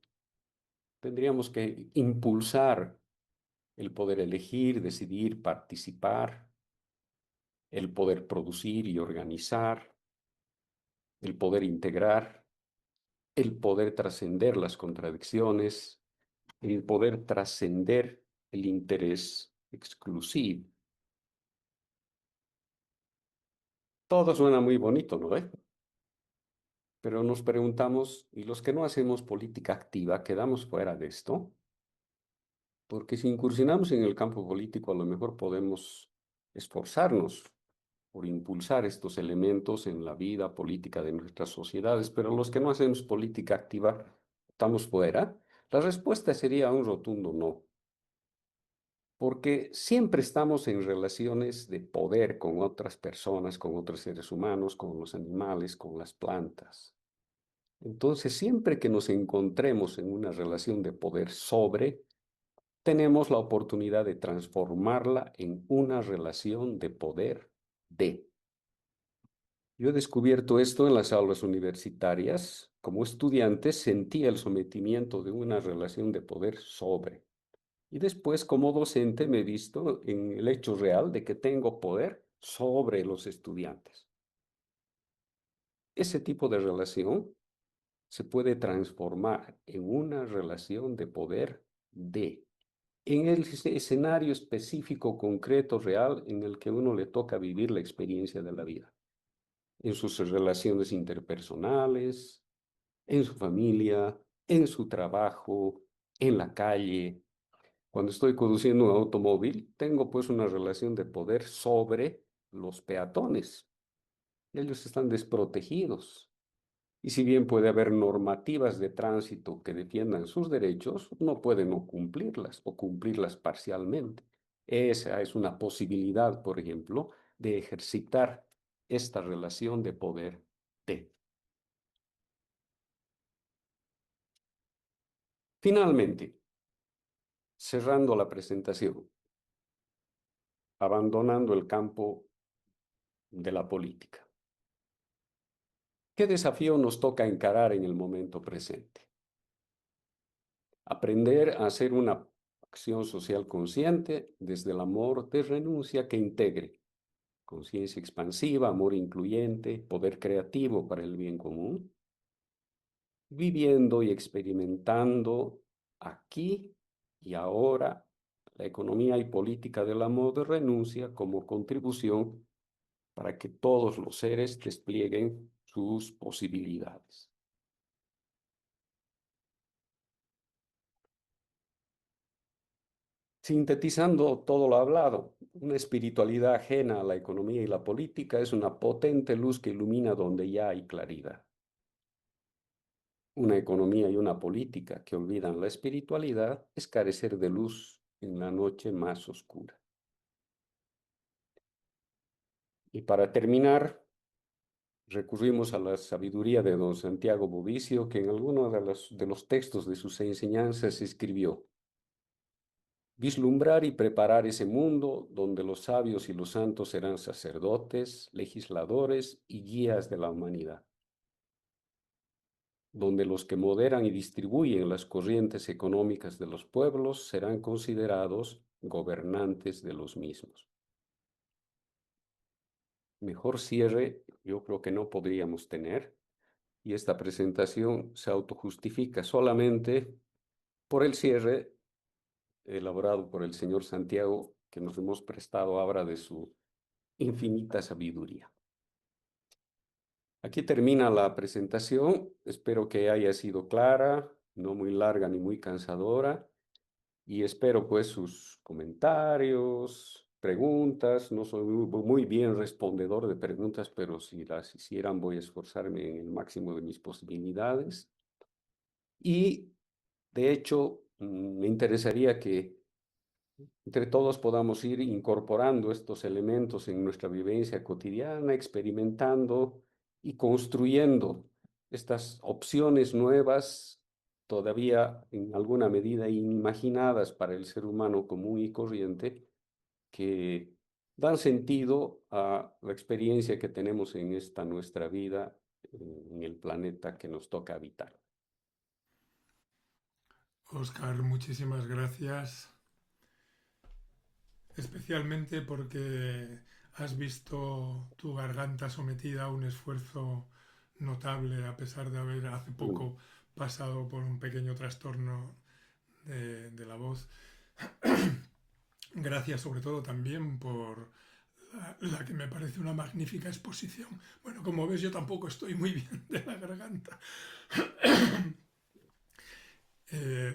tendríamos que impulsar el poder elegir, decidir, participar, el poder producir y organizar, el poder integrar, el poder trascender las contradicciones, el poder trascender el interés exclusivo. Todo suena muy bonito, ¿no ve? Pero nos preguntamos, ¿y los que no hacemos política activa quedamos fuera de esto? Porque si incursionamos en el campo político, a lo mejor podemos esforzarnos por impulsar estos elementos en la vida política de nuestras sociedades, pero los que no hacemos política activa, ¿estamos fuera? La respuesta sería un rotundo no, porque siempre estamos en relaciones de poder con otras personas, con otros seres humanos, con los animales, con las plantas. Entonces, siempre que nos encontremos en una relación de poder sobre, tenemos la oportunidad de transformarla en una relación de poder de. Yo he descubierto esto en las aulas universitarias. Como estudiante sentía el sometimiento de una relación de poder sobre. Y después, como docente, me he visto en el hecho real de que tengo poder sobre los estudiantes. Ese tipo de relación se puede transformar en una relación de poder de, en el escenario específico, concreto, real, en el que uno le toca vivir la experiencia de la vida, en sus relaciones interpersonales, en su familia, en su trabajo, en la calle. Cuando estoy conduciendo un automóvil, tengo pues una relación de poder sobre los peatones. Ellos están desprotegidos. Y si bien puede haber normativas de tránsito que defiendan sus derechos, no pueden no cumplirlas o cumplirlas parcialmente. Esa es una posibilidad, por ejemplo, de ejercitar esta relación de poder de. Finalmente, cerrando la presentación, abandonando el campo de la política. ¿Qué desafío nos toca encarar en el momento presente? Aprender a hacer una acción social consciente desde el amor de renuncia que integre conciencia expansiva, amor incluyente, poder creativo para el bien común, viviendo y experimentando aquí y ahora la economía y política del amor de renuncia como contribución para que todos los seres desplieguen sus posibilidades. Sintetizando todo lo hablado, una espiritualidad ajena a la economía y la política es una potente luz que ilumina donde ya hay claridad. Una economía y una política que olvidan la espiritualidad es carecer de luz en la noche más oscura. Y para terminar, recurrimos a la sabiduría de don Santiago Bovicio, que en alguno de los textos de sus enseñanzas escribió: vislumbrar y preparar ese mundo donde los sabios y los santos serán sacerdotes, legisladores y guías de la humanidad, donde los que moderan y distribuyen las corrientes económicas de los pueblos serán considerados gobernantes de los mismos. Mejor cierre yo creo que no podríamos tener, y esta presentación se autojustifica solamente por el cierre elaborado por el señor Santiago, que nos hemos prestado ahora de su infinita sabiduría. Aquí termina la presentación. Espero que haya sido clara, no muy larga ni muy cansadora. Y espero pues sus comentarios, preguntas. No soy muy bien respondedor de preguntas, pero si las hicieran voy a esforzarme en el máximo de mis posibilidades. Y de hecho, me interesaría que entre todos podamos ir incorporando estos elementos en nuestra vivencia cotidiana, experimentando y construyendo estas opciones nuevas, todavía en alguna medida inimaginadas para el ser humano común y corriente, que dan sentido a la experiencia que tenemos en esta nuestra vida, en el planeta que nos toca habitar. Oscar, muchísimas gracias, especialmente porque has visto tu garganta sometida a un esfuerzo notable a pesar de haber hace Mm, poco pasado por un pequeño trastorno de la voz. Gracias sobre todo también por la que me parece una magnífica exposición. Bueno, como ves yo tampoco estoy muy bien de la garganta.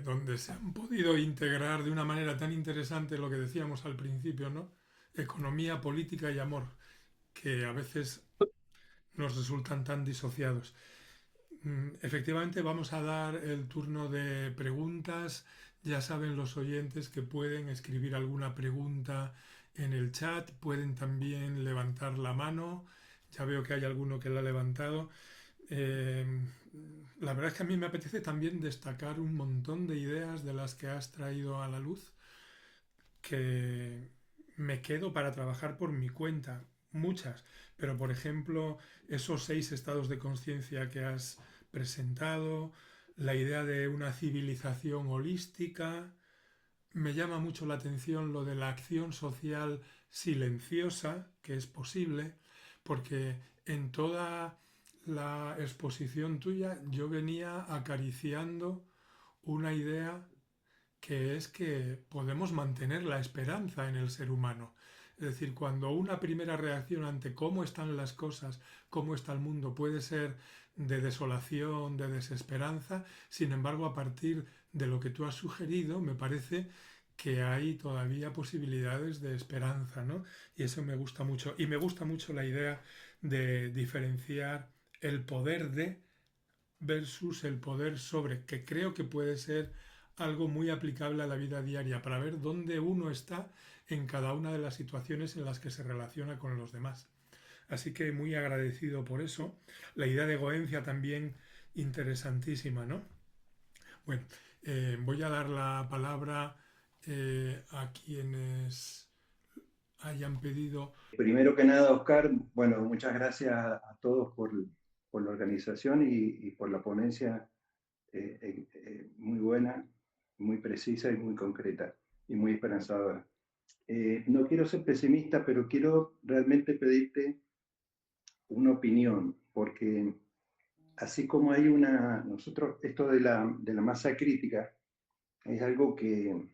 Donde se han podido integrar de una manera tan interesante lo que decíamos al principio, ¿no? Economía, política y amor, que a veces nos resultan tan disociados. Efectivamente, vamos a dar el turno de preguntas. Ya saben los oyentes que pueden escribir alguna pregunta en el chat, pueden también levantar la mano. Ya veo que hay alguno que la ha levantado. Eh, la verdad es que a mí me apetece también destacar un montón de ideas de las que has traído a la luz que me quedo para trabajar por mi cuenta, muchas, pero por ejemplo esos 6 estados de conciencia que has presentado, la idea de una civilización holística, me llama mucho la atención lo de la acción social silenciosa, que es posible, porque en toda la exposición tuya yo venía acariciando una idea que es que podemos mantener la esperanza en el ser humano. Es decir, cuando una primera reacción ante cómo están las cosas, cómo está el mundo, puede ser de desolación, de desesperanza, sin embargo, a partir de lo que tú has sugerido, me parece que hay todavía posibilidades de esperanza, ¿no? Y eso me gusta mucho. Y me gusta mucho la idea de diferenciar el poder de versus el poder sobre, que creo que puede ser algo muy aplicable a la vida diaria para ver dónde uno está en cada una de las situaciones en las que se relaciona con los demás. Así que muy agradecido por eso. La idea de Goencia también interesantísima, ¿no? Bueno, voy a dar la palabra a quienes hayan pedido. Primero que nada, Oscar, bueno, muchas gracias a todos por la organización y por la ponencia muy buena, muy precisa y muy concreta y muy esperanzadora. No quiero ser pesimista, pero quiero realmente pedirte una opinión, porque así como hay nosotros, esto de la masa crítica es algo que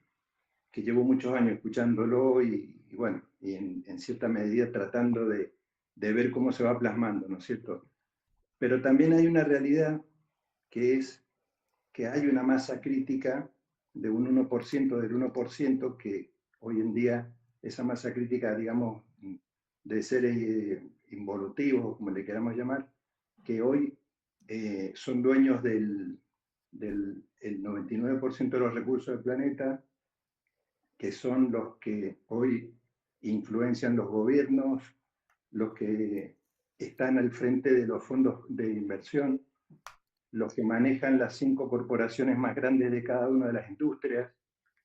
llevo muchos años escuchándolo y bueno, y en cierta medida tratando de ver cómo se va plasmando, ¿no es cierto? Pero también hay una realidad que es que hay una masa crítica de un 1% del 1% que hoy en día esa masa crítica, digamos, de seres involutivos, como le queramos llamar, que hoy son dueños del el 99% de los recursos del planeta, que son los que hoy influencian los gobiernos, los que están al frente de los fondos de inversión, los que manejan las 5 corporaciones más grandes de cada una de las industrias.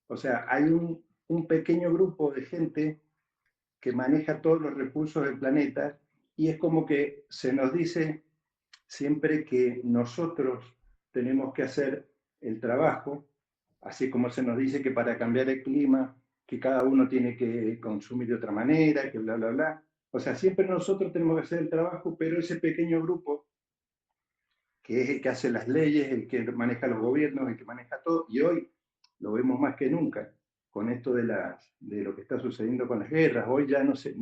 O sea, hay un pequeño grupo de gente que maneja todos los recursos del planeta y es como que se nos dice siempre que nosotros tenemos que hacer el trabajo, así como se nos dice que para cambiar el clima, que cada uno tiene que consumir de otra manera, que bla, bla, bla. O sea, siempre nosotros tenemos que hacer el trabajo, pero ese pequeño grupo, que es el que hace las leyes, el que maneja los gobiernos, el que maneja todo, y hoy lo vemos más que nunca con esto de lo que está sucediendo con las guerras. Hoy ya no se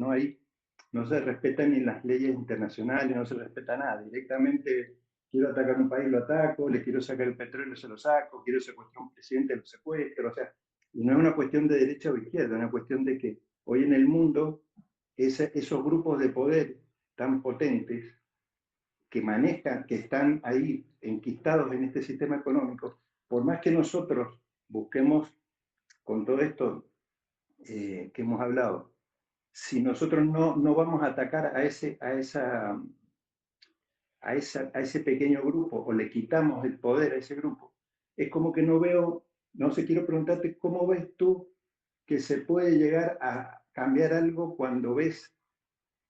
respetan ni las leyes internacionales, no se respeta nada. Directamente quiero atacar un país, lo ataco, le quiero sacar el petróleo, se lo saco, quiero secuestrar a un presidente, lo secuestro. O sea, y no es una cuestión de derecha o izquierda, es una cuestión de que hoy en el mundo esos grupos de poder tan potentes que manejan, que están ahí enquistados en este sistema económico, por más que nosotros busquemos con todo esto que hemos hablado, si nosotros no vamos a atacar a ese pequeño grupo o le quitamos el poder a ese grupo, es como que no veo, no sé, quiero preguntarte, ¿cómo ves tú que se puede llegar a cambiar algo cuando ves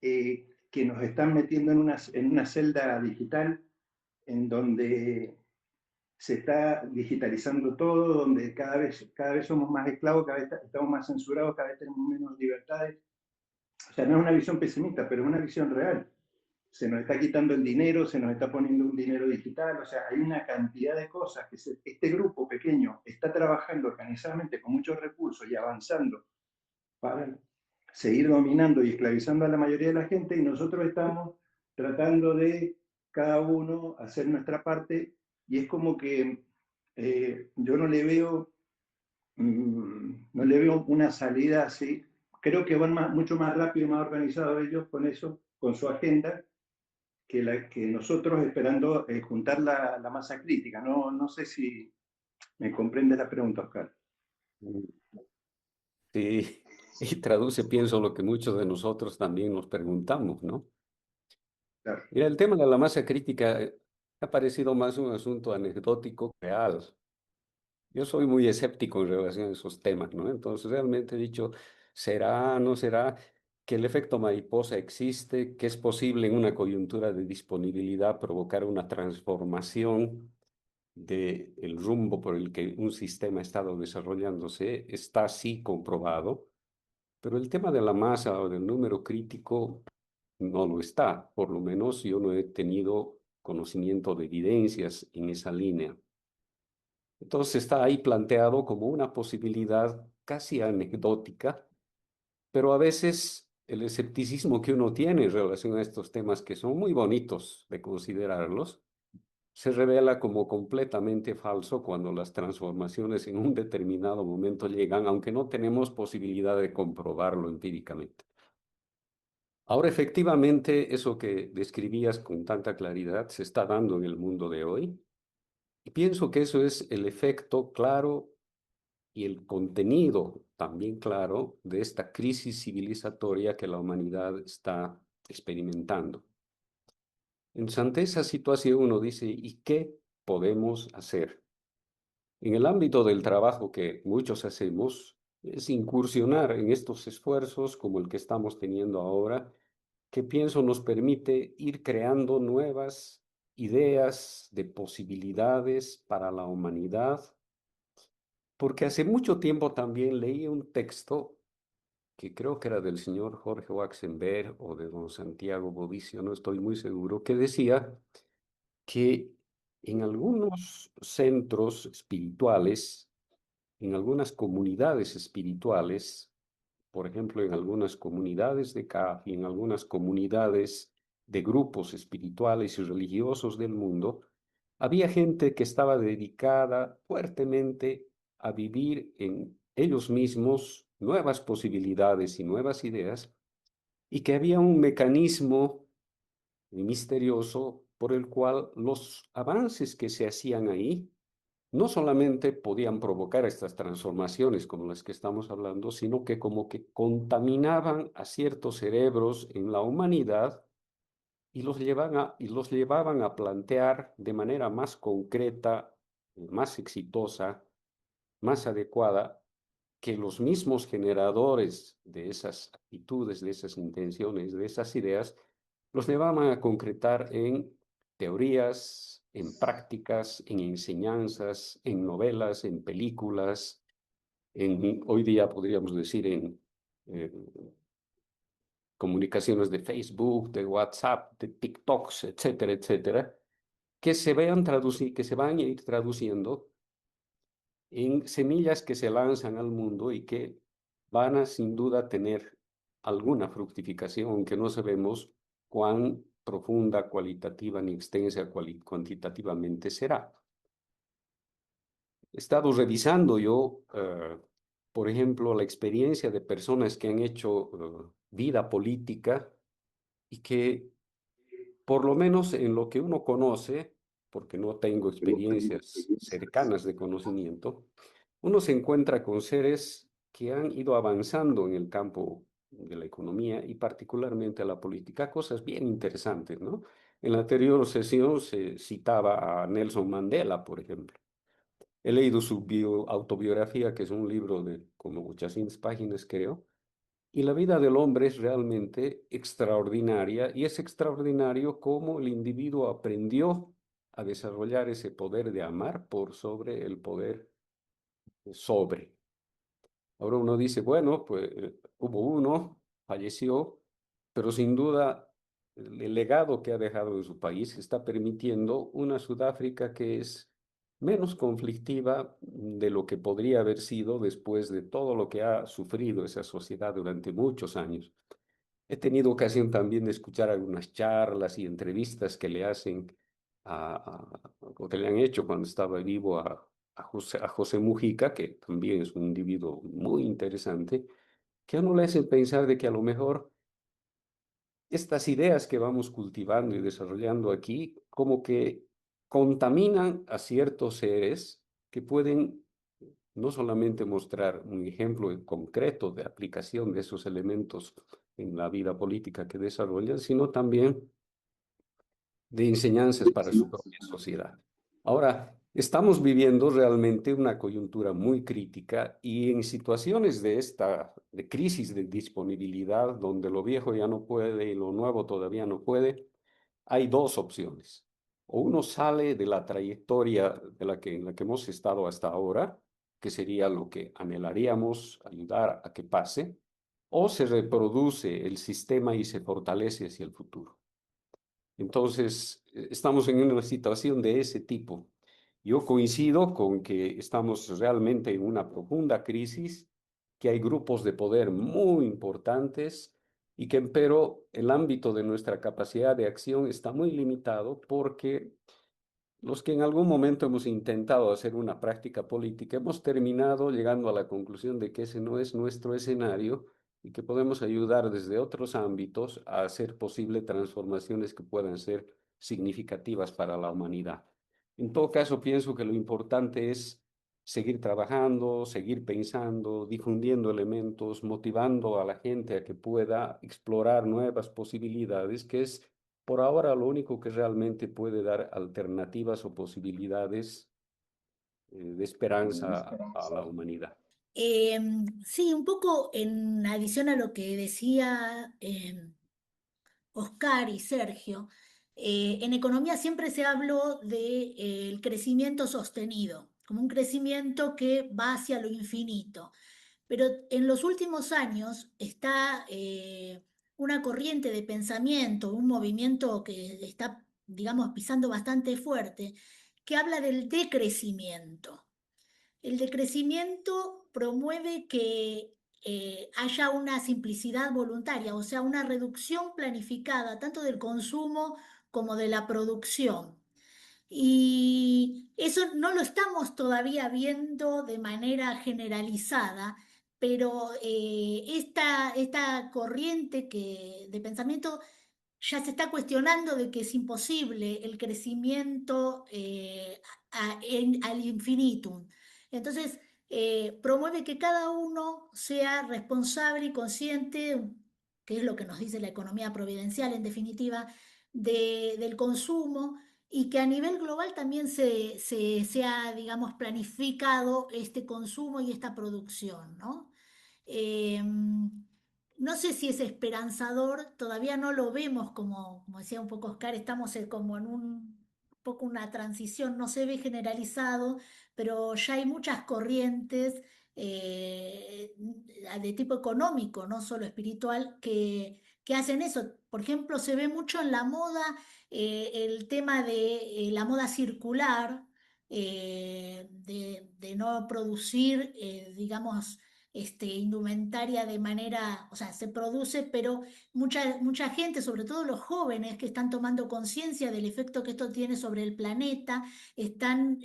que nos están metiendo en una celda digital en donde se está digitalizando todo, donde cada vez somos más esclavos, cada vez estamos más censurados, cada vez tenemos menos libertades? O sea, no es una visión pesimista, pero es una visión real. Se nos está quitando el dinero, se nos está poniendo un dinero digital, o sea, hay una cantidad de cosas que este grupo pequeño está trabajando organizadamente con muchos recursos y avanzando para seguir dominando y esclavizando a la mayoría de la gente y nosotros estamos tratando de cada uno hacer nuestra parte y es como que yo no le veo una salida así. Creo que van mucho más rápido y más organizados ellos con eso, con su agenda, que nosotros esperando juntar la masa crítica. No sé si me comprende la pregunta, Oscar. Sí, y traduce, pienso, lo que muchos de nosotros también nos preguntamos, ¿no? Claro. Mira, el tema de la masa crítica ha parecido más un asunto anecdótico que real. Yo soy muy escéptico en relación a esos temas, ¿no? Entonces, realmente he dicho, ¿será, no será que el efecto mariposa existe, que es posible en una coyuntura de disponibilidad provocar una transformación del rumbo por el que un sistema ha estado desarrollándose? Está así comprobado, pero el tema de la masa o del número crítico no lo está. Por lo menos yo no he tenido conocimiento de evidencias en esa línea. Entonces está ahí planteado como una posibilidad casi anecdótica pero a veces el escepticismo que uno tiene en relación a estos temas que son muy bonitos de considerarlos, se revela como completamente falso cuando las transformaciones en un determinado momento llegan, aunque no tenemos posibilidad de comprobarlo empíricamente. Ahora, efectivamente, eso que describías con tanta claridad se está dando en el mundo de hoy. Y pienso que eso es el efecto claro y el contenido también claro de esta crisis civilizatoria que la humanidad está experimentando. Ante esa situación uno dice, ¿y qué podemos hacer? En el ámbito del trabajo que muchos hacemos, es incursionar en estos esfuerzos como el que estamos teniendo ahora, que pienso nos permite ir creando nuevas ideas de posibilidades para la humanidad, porque hace mucho tiempo también leí un texto que creo que era del señor Jorge Waxenberg o de don Santiago Bovicio, no estoy muy seguro, que decía que en algunos centros espirituales, en algunas comunidades espirituales, por ejemplo, en algunas comunidades de CAF y en algunas comunidades de grupos espirituales y religiosos del mundo, había gente que estaba dedicada fuertemente a vivir en ellos mismos nuevas posibilidades y nuevas ideas, y que había un mecanismo misterioso por el cual los avances que se hacían ahí no solamente podían provocar estas transformaciones como las que estamos hablando, sino que como que contaminaban a ciertos cerebros en la humanidad y los llevaban a plantear de manera más concreta, más exitosa, más adecuada, que los mismos generadores de esas actitudes, de esas intenciones, de esas ideas, los llevaban a concretar en teorías, en prácticas, en enseñanzas, en novelas, en películas, hoy día podríamos decir en eh, comunicaciones de Facebook, de WhatsApp, de TikToks, etcétera, etcétera, que se van a ir traduciendo en semillas que se lanzan al mundo y que van a sin duda tener alguna fructificación, aunque no sabemos cuán profunda, cualitativa ni extensa cuantitativamente será. He estado revisando yo, por ejemplo, la experiencia de personas que han hecho vida política y que, por lo menos en lo que uno conoce, porque no tengo experiencias cercanas de conocimiento, uno se encuentra con seres que han ido avanzando en el campo de la economía y particularmente a la política, cosas bien interesantes, ¿no? En la anterior sesión se citaba a Nelson Mandela, por ejemplo. He leído su autobiografía, que es un libro de como 800 páginas, creo, y la vida del hombre es realmente extraordinaria y es extraordinario cómo el individuo aprendió a desarrollar ese poder de amar por sobre el poder sobre. Ahora uno dice, bueno, pues hubo uno, falleció, pero sin duda el legado que ha dejado en su país está permitiendo una Sudáfrica que es menos conflictiva de lo que podría haber sido después de todo lo que ha sufrido esa sociedad durante muchos años. He tenido ocasión también de escuchar algunas charlas y entrevistas que le hacen o que le han hecho cuando estaba vivo a José Mujica, que también es un individuo muy interesante, que a uno le hace pensar de que a lo mejor estas ideas que vamos cultivando y desarrollando aquí, como que contaminan a ciertos seres que pueden no solamente mostrar un ejemplo concreto de aplicación de esos elementos en la vida política que desarrollan, sino también de enseñanzas para su propia sociedad. Ahora, estamos viviendo realmente una coyuntura muy crítica y en situaciones de crisis de disponibilidad, donde lo viejo ya no puede y lo nuevo todavía no puede, hay dos opciones. O uno sale de la trayectoria en la que hemos estado hasta ahora, que sería lo que anhelaríamos ayudar a que pase, o se reproduce el sistema y se fortalece hacia el futuro. Entonces, estamos en una situación de ese tipo. Yo coincido con que estamos realmente en una profunda crisis que hay grupos de poder muy importantes y que empero el ámbito de nuestra capacidad de acción está muy limitado porque los que en algún momento hemos intentado hacer una práctica política hemos terminado llegando a la conclusión de que ese no es nuestro escenario y que podemos ayudar desde otros ámbitos a hacer posible transformaciones que puedan ser significativas para la humanidad. En todo caso, pienso que lo importante es seguir trabajando, seguir pensando, difundiendo elementos, motivando a la gente a que pueda explorar nuevas posibilidades, que es por ahora lo único que realmente puede dar alternativas o posibilidades de esperanza a la humanidad. Sí, un poco en adición a lo que decía Oscar y Sergio, en economía siempre se habló del crecimiento sostenido, como un crecimiento que va hacia lo infinito. Pero en los últimos años está una corriente de pensamiento, un movimiento que está, digamos, pisando bastante fuerte, que habla del decrecimiento. El decrecimiento promueve que haya una simplicidad voluntaria, o sea, una reducción planificada tanto del consumo como de la producción. Y eso no lo estamos todavía viendo de manera generalizada, pero esta corriente de pensamiento ya se está cuestionando de que es imposible el crecimiento al infinitum. Entonces, promueve que cada uno sea responsable y consciente, que es lo que nos dice la economía providencial en definitiva, del consumo y que a nivel global también se ha, digamos, planificado este consumo y esta producción, ¿no? No sé si es esperanzador, todavía no lo vemos como decía un poco Oscar, estamos como en un poco una transición, no se ve generalizado, pero ya hay muchas corrientes de tipo económico, no solo espiritual, que hacen eso. Por ejemplo, se ve mucho en la moda el tema de la moda circular, de no producir, digamos, indumentaria de manera, o sea, se produce, pero mucha gente, sobre todo los jóvenes que están tomando conciencia del efecto que esto tiene sobre el planeta, están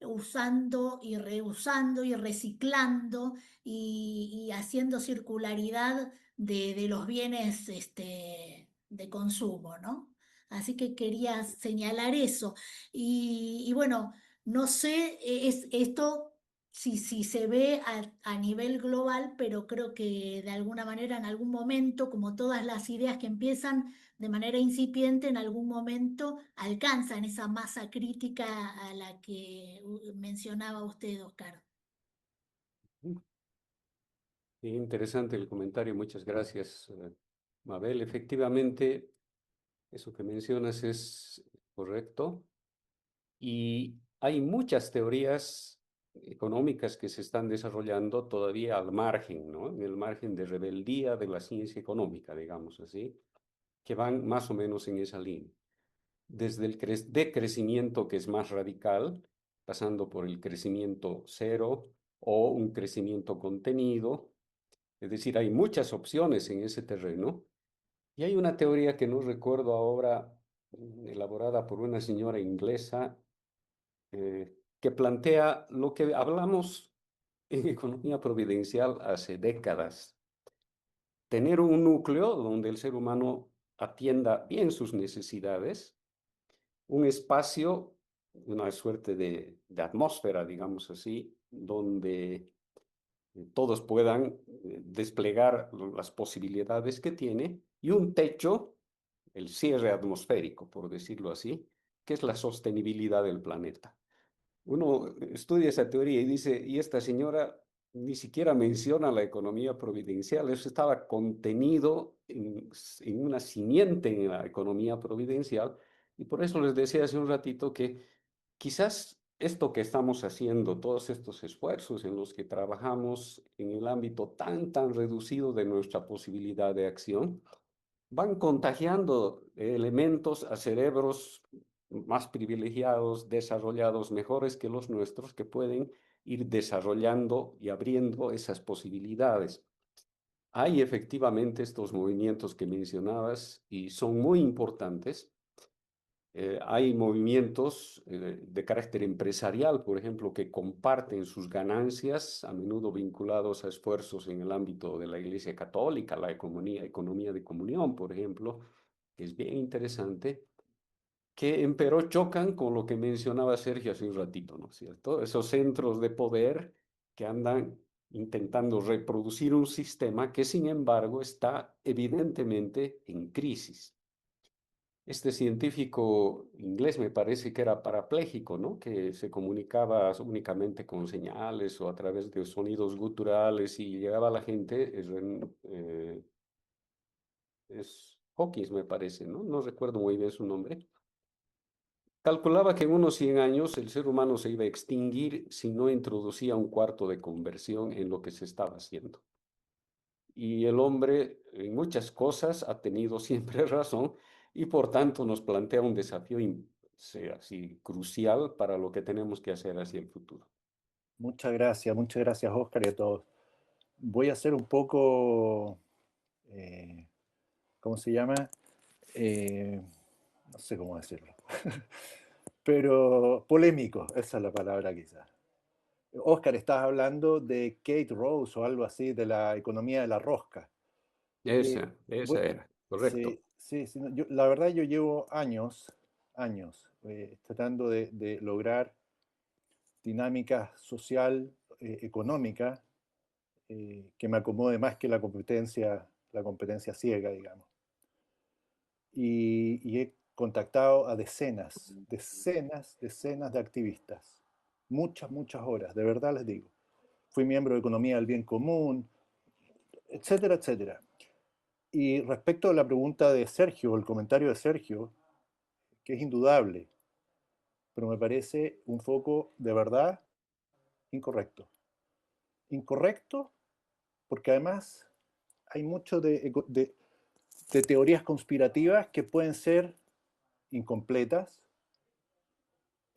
usando y reusando y reciclando y haciendo circularidad de los bienes de consumo, ¿no? Así que quería señalar eso. Y bueno, no sé, esto si se ve a nivel global, pero creo que de alguna manera, en algún momento, como todas las ideas que empiezan de manera incipiente, en algún momento alcanzan esa masa crítica a la que mencionaba usted, Oscar. Interesante el comentario, muchas gracias, Mabel. Efectivamente, eso que mencionas es correcto y hay muchas teorías económicas que se están desarrollando todavía al margen, ¿no? En el margen de rebeldía de la ciencia económica, digamos así, que van más o menos en esa línea. Desde el decrecimiento, que es más radical, pasando por el crecimiento cero o un crecimiento contenido. Es decir, hay muchas opciones en ese terreno. Y hay una teoría que no recuerdo ahora, elaborada por una señora inglesa, que plantea lo que hablamos en economía providencial hace décadas. Tener un núcleo donde el ser humano atienda bien sus necesidades, un espacio, una suerte de atmósfera, digamos así, donde todos puedan desplegar las posibilidades que tiene, y un techo, el cierre atmosférico, por decirlo así, que es la sostenibilidad del planeta. Uno estudia esa teoría y dice, y esta señora ni siquiera menciona la economía providencial, eso estaba contenido en una simiente en la economía providencial, y por eso les decía hace un ratito que quizás esto que estamos haciendo, todos estos esfuerzos en los que trabajamos en el ámbito tan reducido de nuestra posibilidad de acción, van contagiando elementos a cerebros más privilegiados, desarrollados, mejores que los nuestros, que pueden ir desarrollando y abriendo esas posibilidades. Hay efectivamente estos movimientos que mencionabas y son muy importantes. Hay movimientos de carácter empresarial, por ejemplo, que comparten sus ganancias, a menudo vinculados a esfuerzos en el ámbito de la Iglesia Católica, la economía de comunión, por ejemplo, que es bien interesante, que empero chocan con lo que mencionaba Sergio hace un ratito, ¿no es cierto? Esos centros de poder que andan intentando reproducir un sistema que, sin embargo, está evidentemente en crisis. Este científico inglés me parece que era parapléjico, ¿no? Que se comunicaba únicamente con señales o a través de sonidos guturales y llegaba a la gente, es Hawkins me parece, ¿no? No recuerdo muy bien su nombre. Calculaba que en unos 100 años el ser humano se iba a extinguir si no introducía un cuarto de conversión en lo que se estaba haciendo. Y el hombre en muchas cosas ha tenido siempre razón y por tanto nos plantea un desafío así, crucial para lo que tenemos que hacer hacia el futuro. Muchas gracias Oscar y a todos. Voy a hacer un poco, ¿cómo se llama? No sé cómo decirlo, pero polémico, esa es la palabra quizás. Oscar, estás hablando de Kate Rose o algo así, de la economía de la rosca. Esa Bueno, era, correcto. sí, no, la verdad yo llevo años tratando de lograr dinámica social, económica, que me acomode más que la competencia ciega, digamos. Y he contactado a decenas de activistas, muchas horas, de verdad les digo. Fui miembro de Economía del Bien Común, etcétera, etcétera. Y respecto a la pregunta de Sergio, el comentario de Sergio, que es indudable, pero me parece un foco de verdad incorrecto. Incorrecto porque además hay mucho de teorías conspirativas que pueden ser incompletas,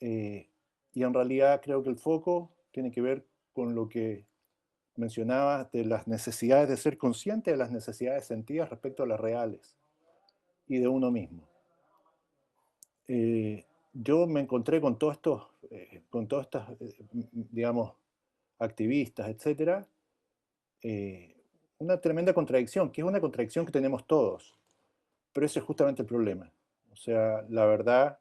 y en realidad creo que el foco tiene que ver con lo que mencionaba de las necesidades de ser consciente de las necesidades sentidas respecto a las reales y de uno mismo. Yo me encontré con todos estos, digamos, activistas, etcétera, una tremenda contradicción, que es una contradicción que tenemos todos, pero ese es justamente el problema. O sea, la verdad,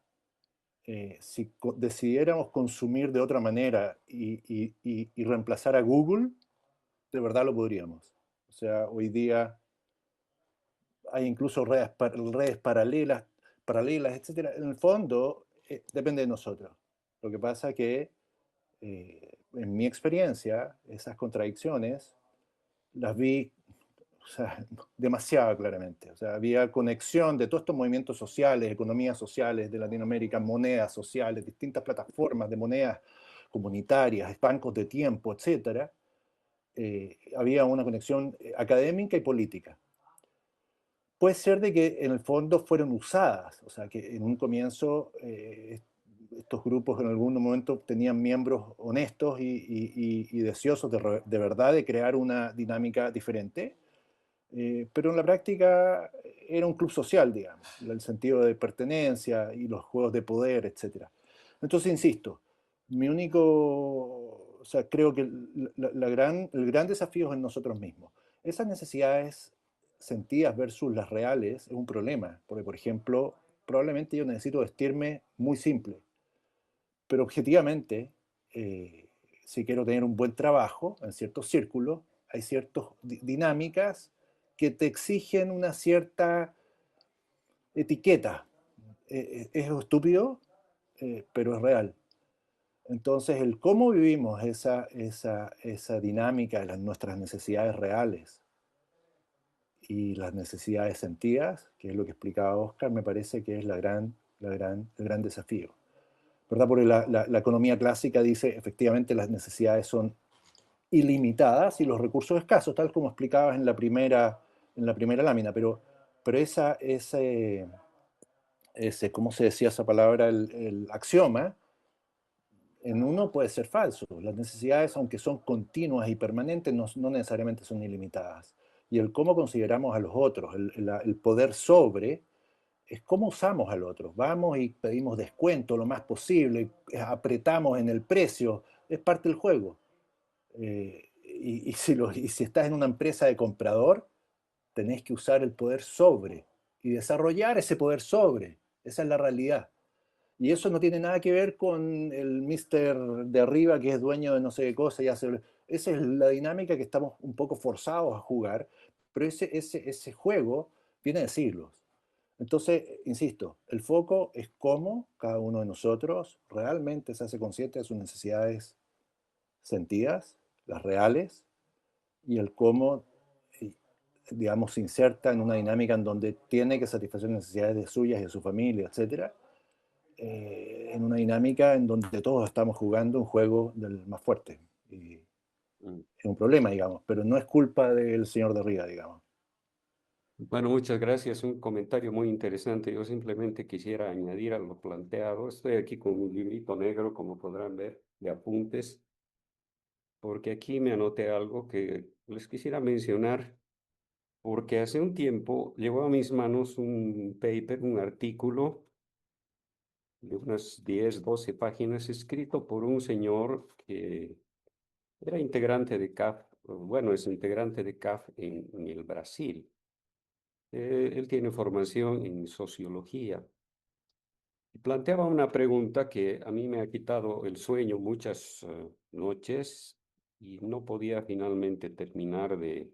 si decidiéramos consumir de otra manera y reemplazar a Google, de verdad lo podríamos. O sea, hoy día hay incluso redes paralelas, etcétera. En el fondo, depende de nosotros. Lo que pasa es que, en mi experiencia, esas contradicciones las vi, o sea, demasiado claramente. O sea, había conexión de todos estos movimientos sociales, economías sociales de Latinoamérica, monedas sociales, distintas plataformas de monedas comunitarias, bancos de tiempo, etcétera. Había una conexión académica y política. Puede ser de que en el fondo fueron usadas, o sea, que en un comienzo estos grupos en algún momento tenían miembros honestos y deseosos de verdad de crear una dinámica diferente, pero en la práctica era un club social, digamos, en el sentido de pertenencia y los juegos de poder, etc. Entonces, insisto, o sea, creo que el gran desafío es en nosotros mismos. Esas necesidades sentidas versus las reales es un problema, porque, por ejemplo, probablemente yo necesito vestirme muy simple, pero objetivamente, si quiero tener un buen trabajo en ciertos círculos, hay ciertas dinámicas que te exigen una cierta etiqueta. Es estúpido, pero es real. Entonces, el cómo vivimos esa dinámica de nuestras necesidades reales y las necesidades sentidas, que es lo que explicaba Oscar, me parece que es el gran desafío. ¿Verdad? Porque la economía clásica dice, efectivamente, las necesidades son ilimitadas y los recursos escasos, tal como explicabas en la primera lámina, pero ese, ¿cómo se decía esa palabra? El axioma, En uno puede ser falso. Las necesidades, aunque son continuas y permanentes, no necesariamente son ilimitadas. Y el cómo consideramos a los otros, el poder sobre, es cómo usamos al otro. Vamos y pedimos descuento lo más posible, apretamos en el precio, es parte del juego. Y si estás en una empresa de comprador, tenés que usar el poder sobre y desarrollar ese poder sobre. Esa es la realidad. Y eso no tiene nada que ver con el mister de arriba que es dueño de no sé qué cosa y hace... Esa es la dinámica que estamos un poco forzados a jugar, pero ese juego viene de siglos. Entonces, insisto, el foco es cómo cada uno de nosotros realmente se hace consciente de sus necesidades sentidas, las reales, y el cómo, digamos, se inserta en una dinámica en donde tiene que satisfacer necesidades de suyas y de su familia, etcétera, en una dinámica en donde todos estamos jugando un juego del más fuerte. Y es un problema, digamos, pero no es culpa del señor de arriba, digamos. Bueno, muchas gracias. Un comentario muy interesante. Yo simplemente quisiera añadir a lo planteado. Estoy aquí con un librito negro, como podrán ver, de apuntes, porque aquí me anoté algo que les quisiera mencionar, porque hace un tiempo llegó a mis manos un paper, un artículo de unas 10, 12 páginas, escrito por un señor que era integrante de CAF, bueno, es integrante de CAF en el Brasil. Él tiene formación en sociología y planteaba una pregunta que a mí me ha quitado el sueño muchas noches y no podía finalmente terminar de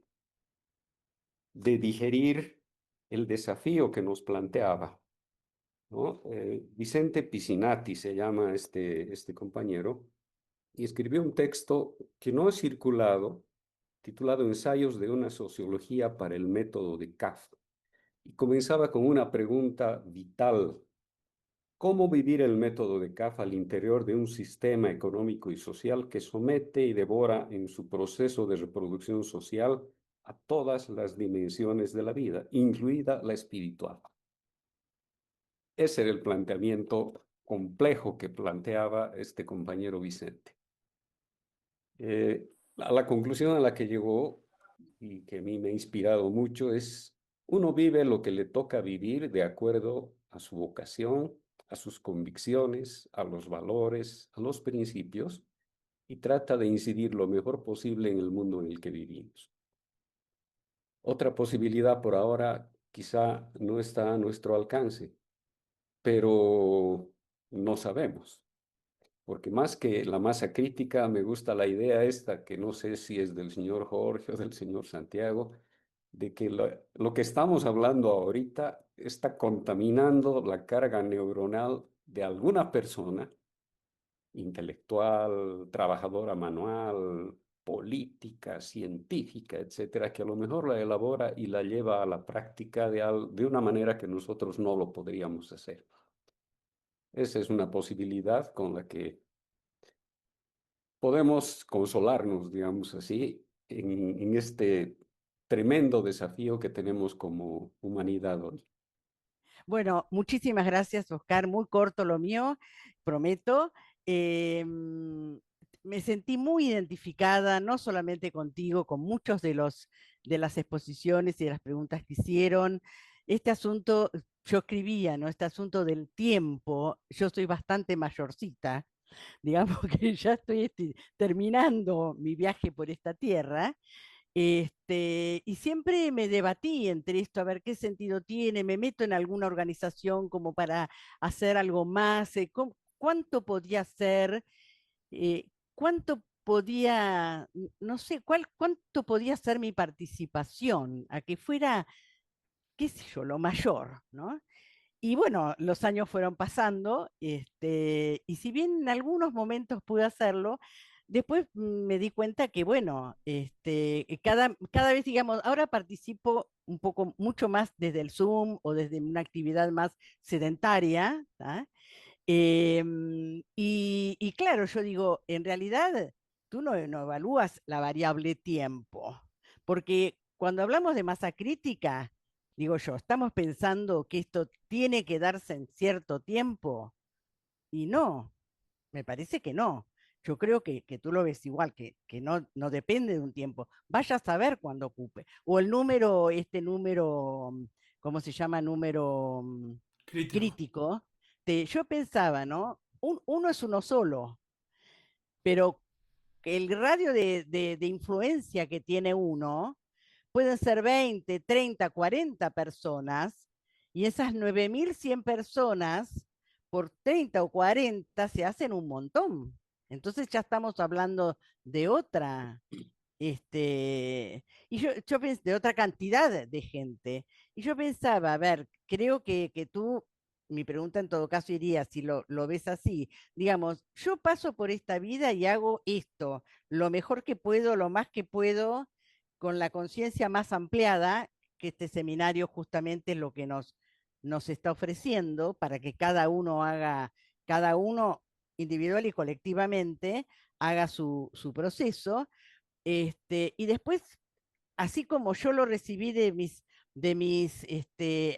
digerir el desafío que nos planteaba, ¿no? Vicente Pisinati se llama este compañero y escribió un texto que no ha circulado, titulado Ensayos de una sociología para el método de CAF. Y comenzaba con una pregunta vital: ¿cómo vivir el método de CAF al interior de un sistema económico y social que somete y devora en su proceso de reproducción social a todas las dimensiones de la vida, incluida la espiritual? Ese era el planteamiento complejo que planteaba este compañero Vicente. A la conclusión a la que llegó, y que a mí me ha inspirado mucho, es: uno vive lo que le toca vivir de acuerdo a su vocación, a sus convicciones, a los valores, a los principios, y trata de incidir lo mejor posible en el mundo en el que vivimos. Otra posibilidad por ahora quizá no está a nuestro alcance, pero no sabemos. Porque más que la masa crítica, me gusta la idea esta, que no sé si es del señor Jorge o del señor Santiago, de que lo que estamos hablando ahorita está contaminando la carga neuronal de alguna persona, intelectual, trabajadora manual, política, científica, etcétera, que a lo mejor la elabora y la lleva a la práctica de una manera que nosotros no lo podríamos hacer. Esa es una posibilidad con la que podemos consolarnos, digamos así, en este tremendo desafío que tenemos como humanidad hoy. Bueno, muchísimas gracias, Oscar. Muy corto lo mío, prometo. Me sentí muy identificada, no solamente contigo, con muchos de las exposiciones y de las preguntas que hicieron. Este asunto, yo escribía, ¿no? Este asunto del tiempo, yo soy bastante mayorcita, digamos que ya estoy terminando mi viaje por esta tierra. Y siempre me debatí entre esto, a ver qué sentido tiene, me meto en alguna organización como para hacer algo más, cuánto podía hacer, cuánto podía, no sé, cuánto podía ser mi participación, a que fuera, qué sé yo, lo mayor, ¿no? Y bueno, los años fueron pasando, y si bien en algunos momentos pude hacerlo, después me di cuenta que, bueno, cada vez, digamos, ahora participo un poco, mucho más desde el Zoom o desde una actividad más sedentaria, ¿tá? Y claro, yo digo, en realidad tú no evalúas la variable tiempo, porque cuando hablamos de masa crítica, digo yo, estamos pensando que esto tiene que darse en cierto tiempo y no. Me parece que no. Yo creo que tú lo ves igual, que no depende de un tiempo. Vaya a saber cuándo ocupe. O el número, este número, ¿cómo se llama? Número Crítico. crítico. Yo pensaba, ¿no? Uno es uno solo, pero el radio de influencia que tiene uno pueden ser 20, 30, 40 personas, y esas 9.100 personas por 30 o 40 se hacen un montón. Entonces ya estamos hablando de otra, yo pensé, de otra cantidad de gente. Y yo pensaba, a ver, creo que tú, mi pregunta en todo caso iría, si lo ves así, digamos, yo paso por esta vida y hago esto, lo mejor que puedo, lo más que puedo, con la conciencia más ampliada, que este seminario justamente es lo que nos está ofreciendo para que cada uno individual y colectivamente, haga su proceso. Y después, así como yo lo recibí de mis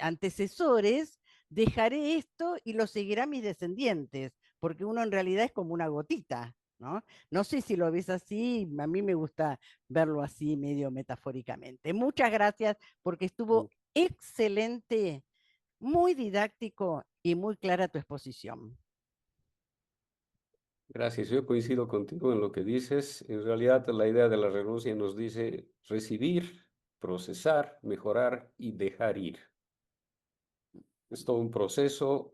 antecesores, dejaré esto y lo seguirán mis descendientes, porque uno en realidad es como una gotita, ¿no? No sé si lo ves así, a mí me gusta verlo así medio metafóricamente. Muchas gracias porque estuvo excelente, muy didáctico y muy clara tu exposición. Gracias, yo coincido contigo en lo que dices. En realidad, la idea de la renuncia nos dice recibir, procesar, mejorar y dejar ir. Es todo un proceso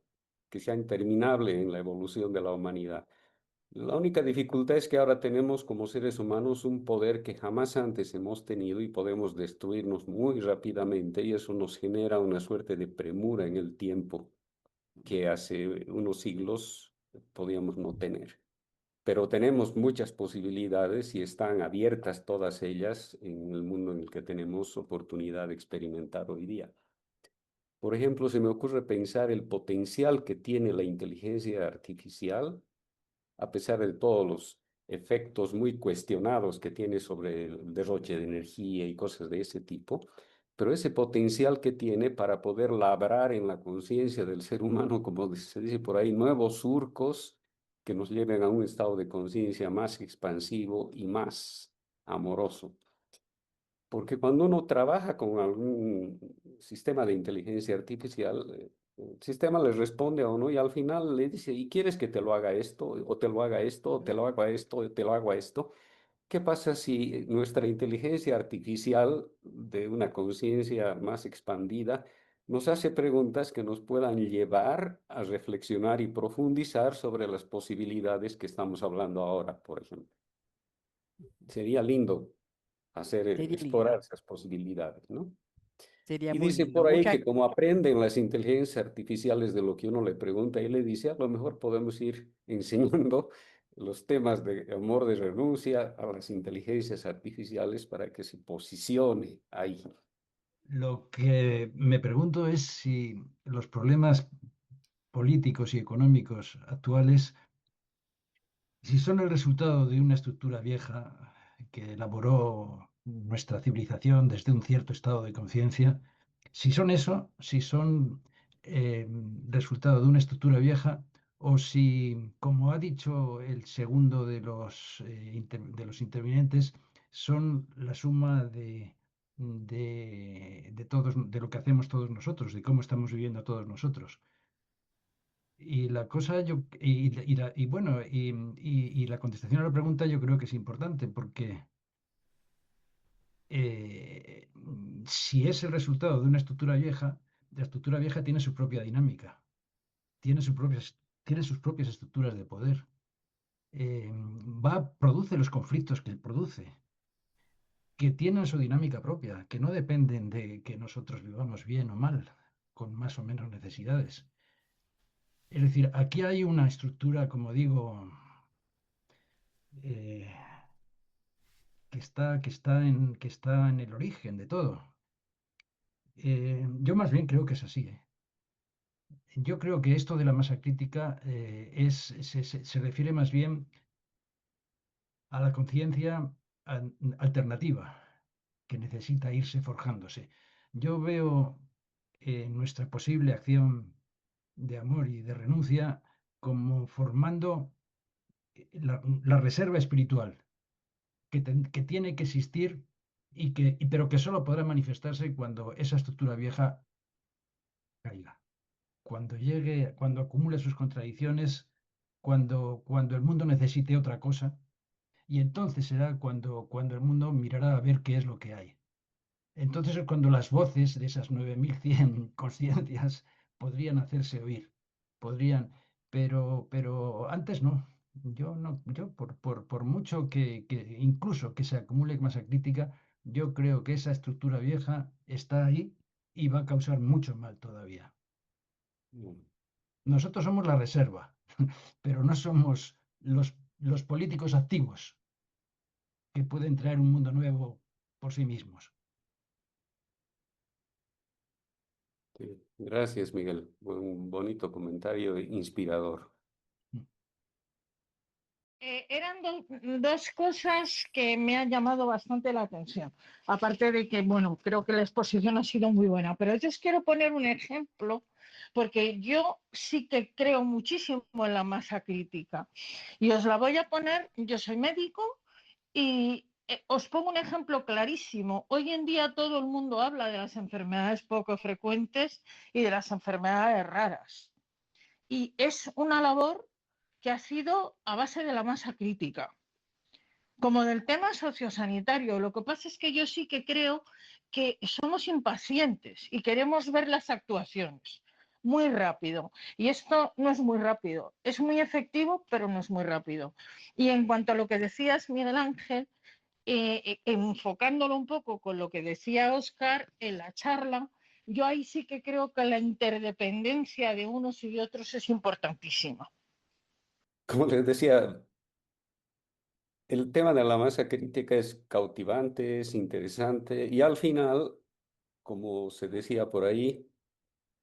que sea interminable en la evolución de la humanidad. La única dificultad es que ahora tenemos como seres humanos un poder que jamás antes hemos tenido y podemos destruirnos muy rápidamente, y eso nos genera una suerte de premura en el tiempo que hace unos siglos podíamos no tener. Pero tenemos muchas posibilidades y están abiertas todas ellas en el mundo en el que tenemos oportunidad de experimentar hoy día. Por ejemplo, se me ocurre pensar el potencial que tiene la inteligencia artificial, a pesar de todos los efectos muy cuestionados que tiene sobre el derroche de energía y cosas de ese tipo, pero ese potencial que tiene para poder labrar en la conciencia del ser humano, como se dice por ahí, nuevos surcos que nos lleven a un estado de conciencia más expansivo y más amoroso. Porque cuando uno trabaja con algún sistema de inteligencia artificial, el sistema le responde a uno y al final le dice, ¿y quieres que te lo haga esto? O te lo haga esto, o te lo haga esto, o te lo haga esto. ¿Qué pasa si nuestra inteligencia artificial de una conciencia más expandida nos hace preguntas que nos puedan llevar a reflexionar y profundizar sobre las posibilidades que estamos hablando ahora, por ejemplo? Sería lindo Sería explorar lindo, esas posibilidades, ¿no? sería Y muy dice lindo. por ahí Muchas que como aprenden las inteligencias artificiales de lo que uno le pregunta, y le dice, a lo mejor podemos ir enseñando los temas de amor, de renuncia a las inteligencias artificiales para que se posicione ahí. Lo que me pregunto es si los problemas políticos y económicos actuales, si son el resultado de una estructura vieja que elaboró nuestra civilización desde un cierto estado de conciencia, si son eso, si son resultado de una estructura vieja, o si, como ha dicho el segundo de los intervinientes, son la suma de todos, de lo que hacemos todos nosotros, de cómo estamos viviendo todos nosotros. Y la cosa, y la contestación a la pregunta yo creo que es importante porque si es el resultado de una estructura vieja, la estructura vieja tiene su propia dinámica, tiene tiene sus propias estructuras de poder, produce los conflictos que produce, que tienen su dinámica propia, que no dependen de que nosotros vivamos bien o mal, con más o menos necesidades. Es decir, aquí hay una estructura, como digo, eh, que está en el origen de todo. Yo más bien creo que es así. Yo creo que esto de la masa crítica se refiere más bien a la conciencia alternativa que necesita irse forjándose. Yo veo nuestra posible acción de amor y de renuncia como formando la reserva espiritual que tiene que existir pero que solo podrá manifestarse cuando esa estructura vieja caiga, cuando llegue, cuando acumule sus contradicciones, cuando el mundo necesite otra cosa, y entonces será cuando el mundo mirará a ver qué es lo que hay. Entonces es cuando las voces de esas 9100 conciencias podrían hacerse oír, podrían, pero antes no. Yo no, yo por mucho que incluso que se acumule masa crítica, yo creo que esa estructura vieja está ahí y va a causar mucho mal todavía. Mm. Nosotros somos la reserva, pero no somos los políticos activos que pueden traer un mundo nuevo por sí mismos. Sí. Gracias, Miguel. Un bonito comentario e inspirador. Eran dos cosas que me han llamado bastante la atención, aparte de que, bueno, creo que la exposición ha sido muy buena, pero yo os quiero poner un ejemplo, porque yo sí que creo muchísimo en la masa crítica, y os la voy a poner. Yo soy médico y os pongo un ejemplo clarísimo. Hoy en día todo el mundo habla de las enfermedades poco frecuentes y de las enfermedades raras, y es una labor que ha sido a base de la masa crítica, como del tema sociosanitario. Lo que pasa es que yo sí que creo que somos impacientes y queremos ver las actuaciones muy rápido. Y esto no es muy rápido. Es muy efectivo, pero no es muy rápido. Y en cuanto a lo que decías, Miguel Ángel, enfocándolo un poco con lo que decía Óscar en la charla, yo ahí sí que creo que la interdependencia de unos y de otros es importantísima. Como les decía, el tema de la masa crítica es cautivante, es interesante y al final, como se decía por ahí,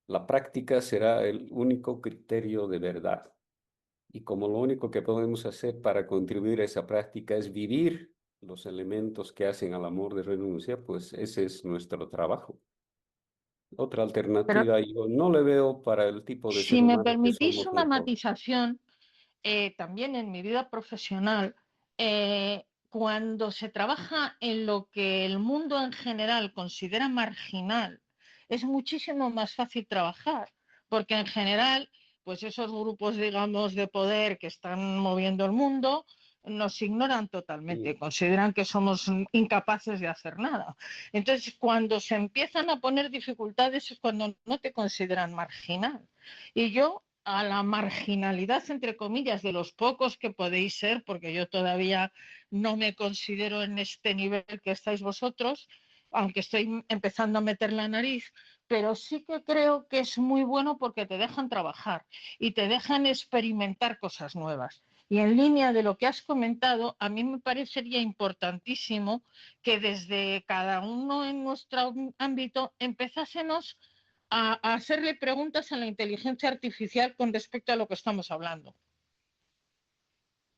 la práctica será el único criterio de verdad. Y como lo único que podemos hacer para contribuir a esa práctica es vivir los elementos que hacen al amor de renuncia, pues ese es nuestro trabajo. Otra Pero alternativa yo no le veo para el tipo de ser si me humano que permitís somos una nosotros. matización, también en mi vida profesional, cuando se trabaja en lo que el mundo en general considera marginal, es muchísimo más fácil trabajar, porque en general, pues esos grupos, digamos, de poder que están moviendo el mundo nos ignoran totalmente, Sí. consideran que somos incapaces de hacer nada. Entonces, cuando se empiezan a poner dificultades es cuando no te consideran marginal. Y yo a la marginalidad, entre comillas, de los pocos que podéis ser, porque yo todavía no me considero en este nivel que estáis vosotros, aunque estoy empezando a meter la nariz, pero sí que creo que es muy bueno porque te dejan trabajar y te dejan experimentar cosas nuevas. Y en línea de lo que has comentado, a mí me parecería importantísimo que desde cada uno en nuestro ámbito empezásemos a hacerle preguntas a la inteligencia artificial con respecto a lo que estamos hablando.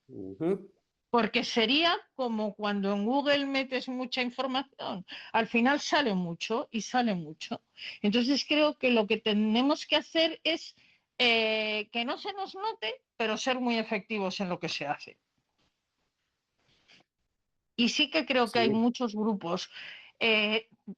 Ujú. Porque sería como cuando en Google metes mucha información, al final sale mucho y sale mucho. Entonces creo que lo que tenemos que hacer es que no se nos note, pero ser muy efectivos en lo que se hace. Y sí que creo que hay Sí. muchos grupos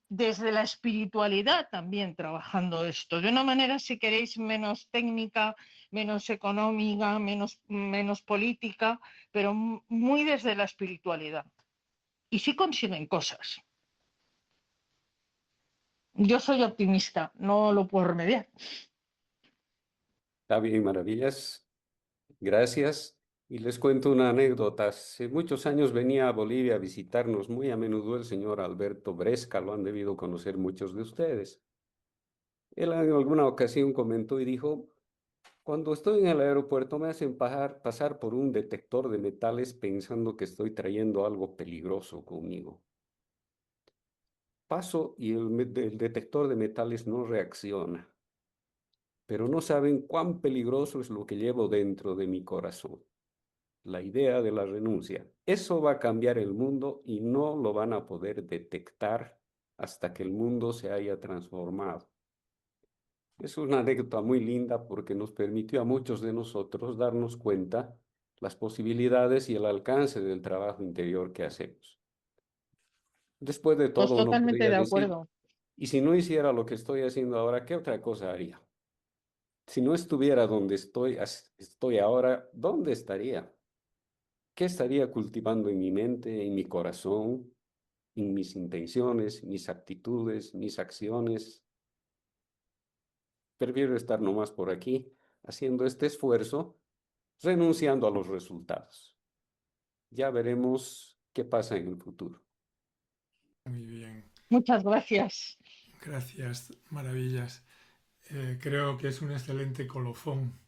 desde la espiritualidad también trabajando esto, de una manera, si queréis, menos técnica, menos económica, menos política, pero muy desde la espiritualidad. Y sí consiguen cosas. Yo soy optimista, no lo puedo remediar. Está bien, maravillas. Gracias. Y les cuento una anécdota. Hace muchos años venía a Bolivia a visitarnos muy a menudo el señor Alberto Bresca, lo han debido conocer muchos de ustedes. Él en alguna ocasión comentó y dijo, cuando estoy en el aeropuerto me hacen pasar por un detector de metales pensando que estoy trayendo algo peligroso conmigo. Paso y el detector de metales no reacciona, pero no saben cuán peligroso es lo que llevo dentro de mi corazón. La idea de la renuncia. Eso va a cambiar el mundo y no lo van a poder detectar hasta que el mundo se haya transformado. Es una anécdota muy linda porque nos permitió a muchos de nosotros darnos cuenta las posibilidades y el alcance del trabajo interior que hacemos. Después de Pues todo, uno totalmente podría de decir, acuerdo. y si no hiciera lo que estoy haciendo ahora, ¿qué otra cosa haría? Si no estuviera donde estoy ahora, ¿dónde estaría? ¿Qué estaría cultivando en mi mente, en mi corazón, en mis intenciones, mis actitudes, mis acciones? Prefiero estar nomás por aquí, haciendo este esfuerzo, renunciando a los resultados. Ya veremos qué pasa en el futuro. Muy bien, Muchas gracias. gracias, maravillas. Creo que es un excelente colofón,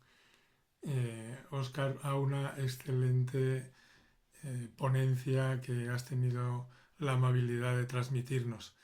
Óscar, a una excelente ponencia que has tenido la amabilidad de transmitirnos.